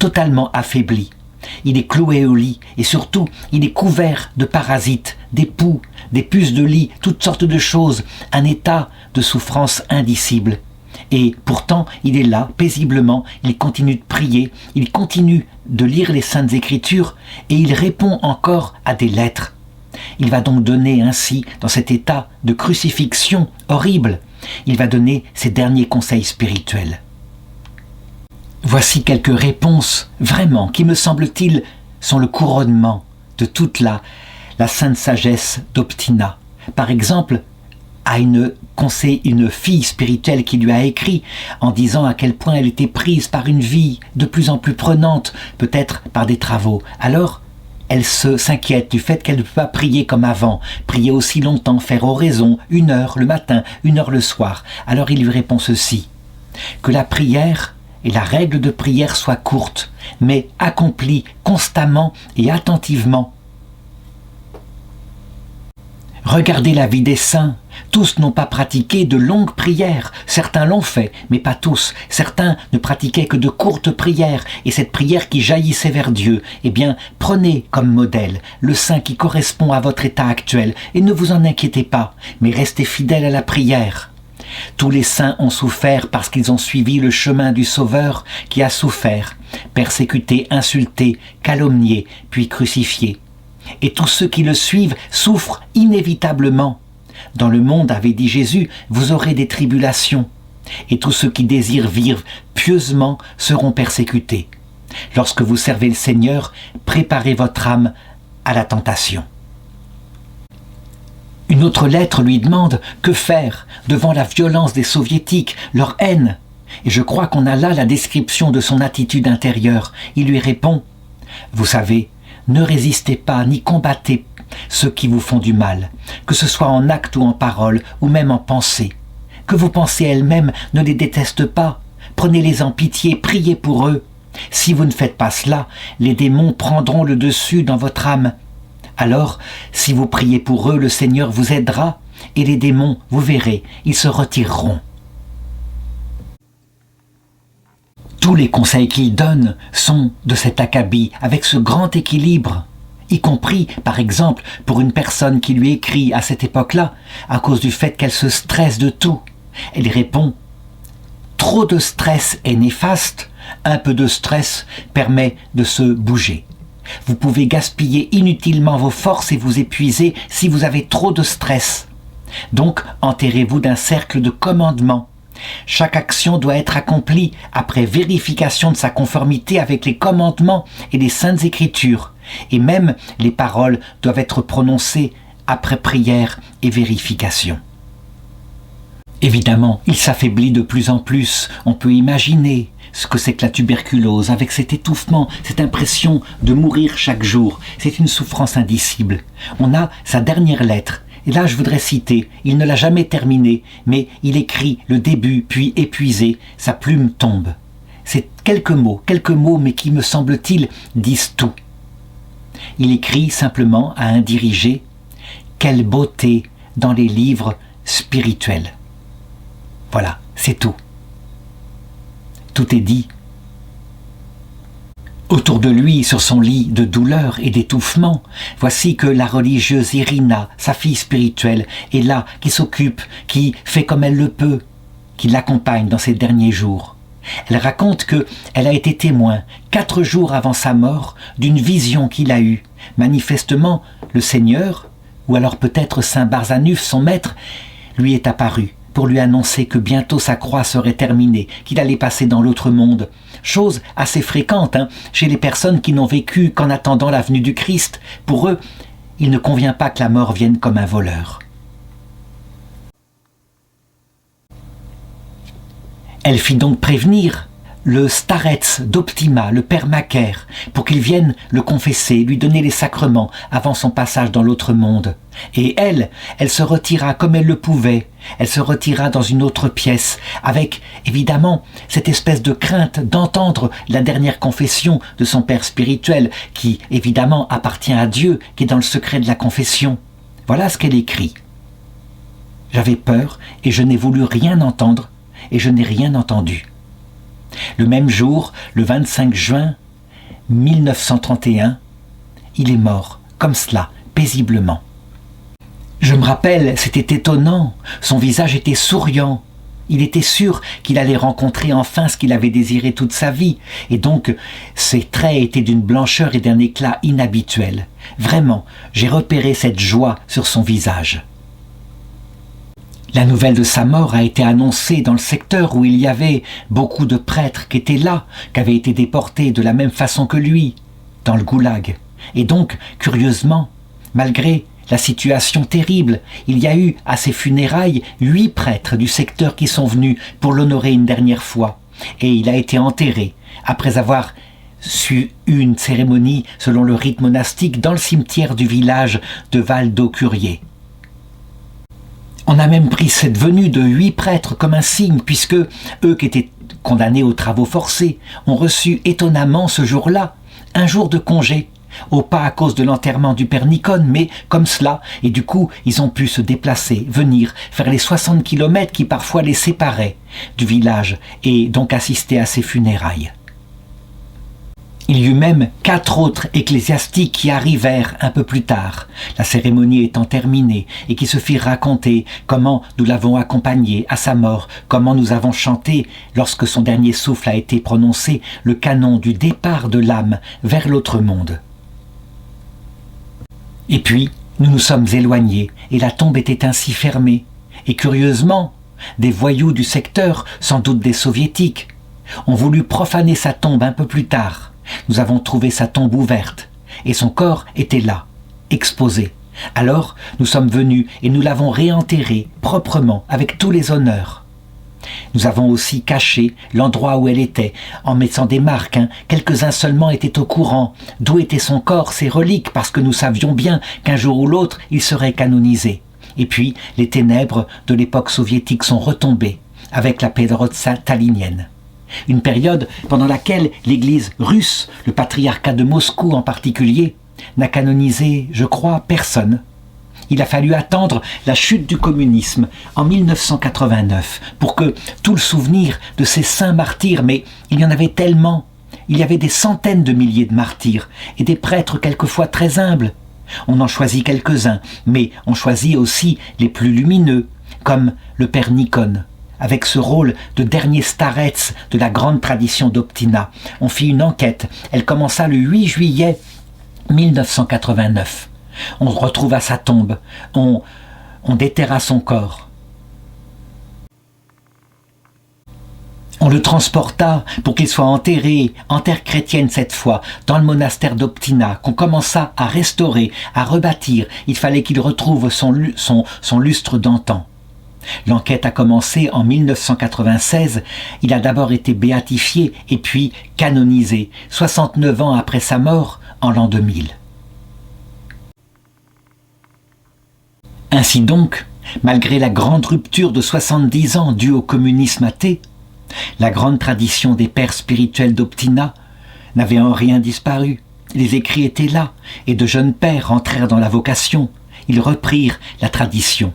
S1: totalement affaibli. Il est cloué au lit et surtout, il est couvert de parasites, des poux, des puces de lit, toutes sortes de choses, un état de souffrance indicible. Et pourtant, il est là, paisiblement, il continue de prier, il continue de lire les Saintes Écritures et il répond encore à des lettres. Il va donc donner ainsi, dans cet état de crucifixion horrible, il va donner ses derniers conseils spirituels. Voici quelques réponses, vraiment, qui me semble-t-il sont le couronnement de toute la sainte sagesse d'Optina. Par exemple, à une fille spirituelle qui lui a écrit en disant à quel point elle était prise par une vie de plus en plus prenante, peut-être par des travaux. Alors, elle s'inquiète du fait qu'elle ne peut pas prier comme avant, prier aussi longtemps, faire oraison, 1 heure le matin, 1 heure le soir. Alors il lui répond ceci, que la prière et la règle de prière soient courtes, mais accomplie constamment et attentivement. Regardez la vie des saints. Tous n'ont pas pratiqué de longues prières. Certains l'ont fait, mais pas tous. Certains ne pratiquaient que de courtes prières, et cette prière qui jaillissait vers Dieu, eh bien, prenez comme modèle le saint qui correspond à votre état actuel, et ne vous en inquiétez pas, mais restez fidèles à la prière. Tous les saints ont souffert parce qu'ils ont suivi le chemin du Sauveur qui a souffert, persécuté, insulté, calomnié, puis crucifié. Et tous ceux qui le suivent souffrent inévitablement. Dans le monde, avait dit Jésus, vous aurez des tribulations. Et tous ceux qui désirent vivre pieusement seront persécutés. Lorsque vous servez le Seigneur, préparez votre âme à la tentation. Une autre lettre lui demande que faire devant la violence des soviétiques, leur haine. Et je crois qu'on a là la description de son attitude intérieure. Il lui répond, vous savez, ne résistez pas ni combattez ceux qui vous font du mal, que ce soit en acte ou en parole, ou même en pensée. Que vos pensées elles-mêmes ne les détestent pas. Prenez-les en pitié, priez pour eux. Si vous ne faites pas cela, les démons prendront le dessus dans votre âme. Alors, si vous priez pour eux, le Seigneur vous aidera, et les démons, vous verrez, ils se retireront. Tous les conseils qu'il donne sont de cet acabit, avec ce grand équilibre, y compris, par exemple, pour une personne qui lui écrit à cette époque-là, à cause du fait qu'elle se stresse de tout. Elle répond « Trop de stress est néfaste, un peu de stress permet de se bouger. Vous pouvez gaspiller inutilement vos forces et vous épuiser si vous avez trop de stress. Donc, enterrez-vous d'un cercle de commandement. Chaque action doit être accomplie après vérification de sa conformité avec les commandements et les saintes écritures. Et même les paroles doivent être prononcées après prière et vérification. » Évidemment, il s'affaiblit de plus en plus. On peut imaginer ce que c'est que la tuberculose, avec cet étouffement, cette impression de mourir chaque jour. C'est une souffrance indicible. On a sa dernière lettre. Et là, je voudrais citer, il ne l'a jamais terminée, mais il écrit le début, puis épuisé, sa plume tombe. C'est quelques mots, mais qui, me semble-t-il, disent tout. Il écrit simplement à un dirigé « Quelle beauté dans les livres spirituels !» Voilà, c'est tout. Tout est dit. Autour de lui, sur son lit de douleur et d'étouffement, voici que la religieuse Irina, sa fille spirituelle, est là, qui s'occupe, qui fait comme elle le peut, qui l'accompagne dans ses derniers jours. Elle raconte qu'elle a été témoin, 4 jours avant sa mort, d'une vision qu'il a eue. Manifestement, le Seigneur, ou alors peut-être Saint Barzanuf, son maître, lui est apparu pour lui annoncer que bientôt sa croix serait terminée, qu'il allait passer dans l'autre monde. Chose assez fréquente chez les personnes qui n'ont vécu qu'en attendant la venue du Christ. Pour eux, il ne convient pas que la mort vienne comme un voleur. Elle fit donc prévenir le starets d'Optima, le père Macaire, pour qu'il vienne le confesser, lui donner les sacrements avant son passage dans l'autre monde. Et elle se retira comme elle le pouvait. Elle se retira dans une autre pièce, avec, évidemment, cette espèce de crainte d'entendre la dernière confession de son père spirituel, qui, évidemment, appartient à Dieu, qui est dans le secret de la confession. Voilà ce qu'elle écrit. « J'avais peur et je n'ai voulu rien entendre et je n'ai rien entendu. » Le même jour, le 25 juin 1931, il est mort, comme cela, paisiblement. Je me rappelle, c'était étonnant, son visage était souriant. Il était sûr qu'il allait rencontrer enfin ce qu'il avait désiré toute sa vie, et donc ses traits étaient d'une blancheur et d'un éclat inhabituels. Vraiment, j'ai repéré cette joie sur son visage. La nouvelle de sa mort a été annoncée dans le secteur où il y avait beaucoup de prêtres qui étaient là, qui avaient été déportés de la même façon que lui, dans le goulag. Et donc, curieusement, malgré la situation terrible, il y a eu à ses funérailles 8 prêtres du secteur qui sont venus pour l'honorer une dernière fois. Et il a été enterré, après avoir su une cérémonie selon le rite monastique dans le cimetière du village de Val-d'Au-Curier. On a même pris cette venue de 8 prêtres comme un signe, puisque eux qui étaient condamnés aux travaux forcés ont reçu étonnamment ce jour-là un jour de congé, pas à cause de l'enterrement du père Nicone, mais comme cela, et du coup ils ont pu se déplacer, venir, faire les 60 kilomètres qui parfois les séparaient du village, et donc assister à ses funérailles. Il y eut même 4 autres ecclésiastiques qui arrivèrent un peu plus tard, la cérémonie étant terminée, et qui se firent raconter comment nous l'avons accompagné à sa mort, comment nous avons chanté, lorsque son dernier souffle a été prononcé, le canon du départ de l'âme vers l'autre monde. Et puis, nous nous sommes éloignés, et la tombe était ainsi fermée. Et curieusement, des voyous du secteur, sans doute des soviétiques, ont voulu profaner sa tombe un peu plus tard. Nous avons trouvé sa tombe ouverte, et son corps était là, exposé. Alors, nous sommes venus et nous l'avons réenterré proprement, avec tous les honneurs. Nous avons aussi caché l'endroit où elle était, en mettant des marques. Quelques-uns seulement étaient au courant d'où était son corps, ses reliques, parce que nous savions bien qu'un jour ou l'autre, il serait canonisé. Et puis, les ténèbres de l'époque soviétique sont retombées, avec la période stalinienne. Une période pendant laquelle l'Église russe, le patriarcat de Moscou en particulier, n'a canonisé, je crois, personne. Il a fallu attendre la chute du communisme en 1989 pour que tout le souvenir de ces saints martyrs, mais il y en avait tellement, il y avait des centaines de milliers de martyrs et des prêtres quelquefois très humbles. On en choisit quelques-uns, mais on choisit aussi les plus lumineux, comme le père Nicone. Avec ce rôle de dernier starets de la grande tradition d'Optina. On fit une enquête. Elle commença le 8 juillet 1989. On retrouva sa tombe. On déterra son corps. On le transporta pour qu'il soit enterré, en terre chrétienne cette fois, dans le monastère d'Optina, qu'on commença à restaurer, à rebâtir. Il fallait qu'il retrouve son lustre d'antan. L'enquête a commencé en 1996, il a d'abord été béatifié et puis canonisé, 69 ans après sa mort, en l'an 2000. Ainsi donc, malgré la grande rupture de 70 ans due au communisme athée, la grande tradition des pères spirituels d'Optina n'avait en rien disparu. Les écrits étaient là, et de jeunes pères entrèrent dans la vocation, ils reprirent la tradition.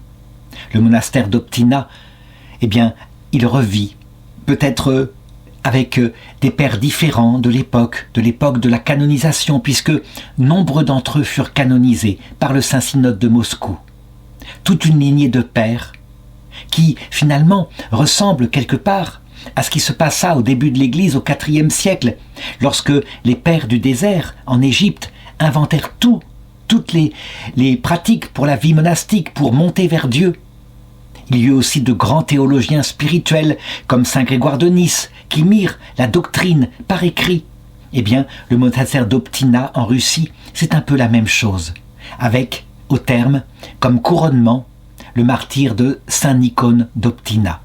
S1: Le monastère d'Optina, il revit, peut-être avec des pères différents de l'époque de la canonisation, puisque nombre d'entre eux furent canonisés par le Saint-Synode de Moscou. Toute une lignée de pères qui, finalement, ressemble quelque part à ce qui se passa au début de l'Église au IVe siècle, lorsque les pères du désert, en Égypte, inventèrent toutes les pratiques pour la vie monastique, pour monter vers Dieu. Il y eut aussi de grands théologiens spirituels, comme saint Grégoire de Nice, qui mirent la doctrine par écrit. Le monastère d'Optina, en Russie, c'est un peu la même chose, avec, au terme, comme couronnement, le martyre de saint Nicone d'Optina.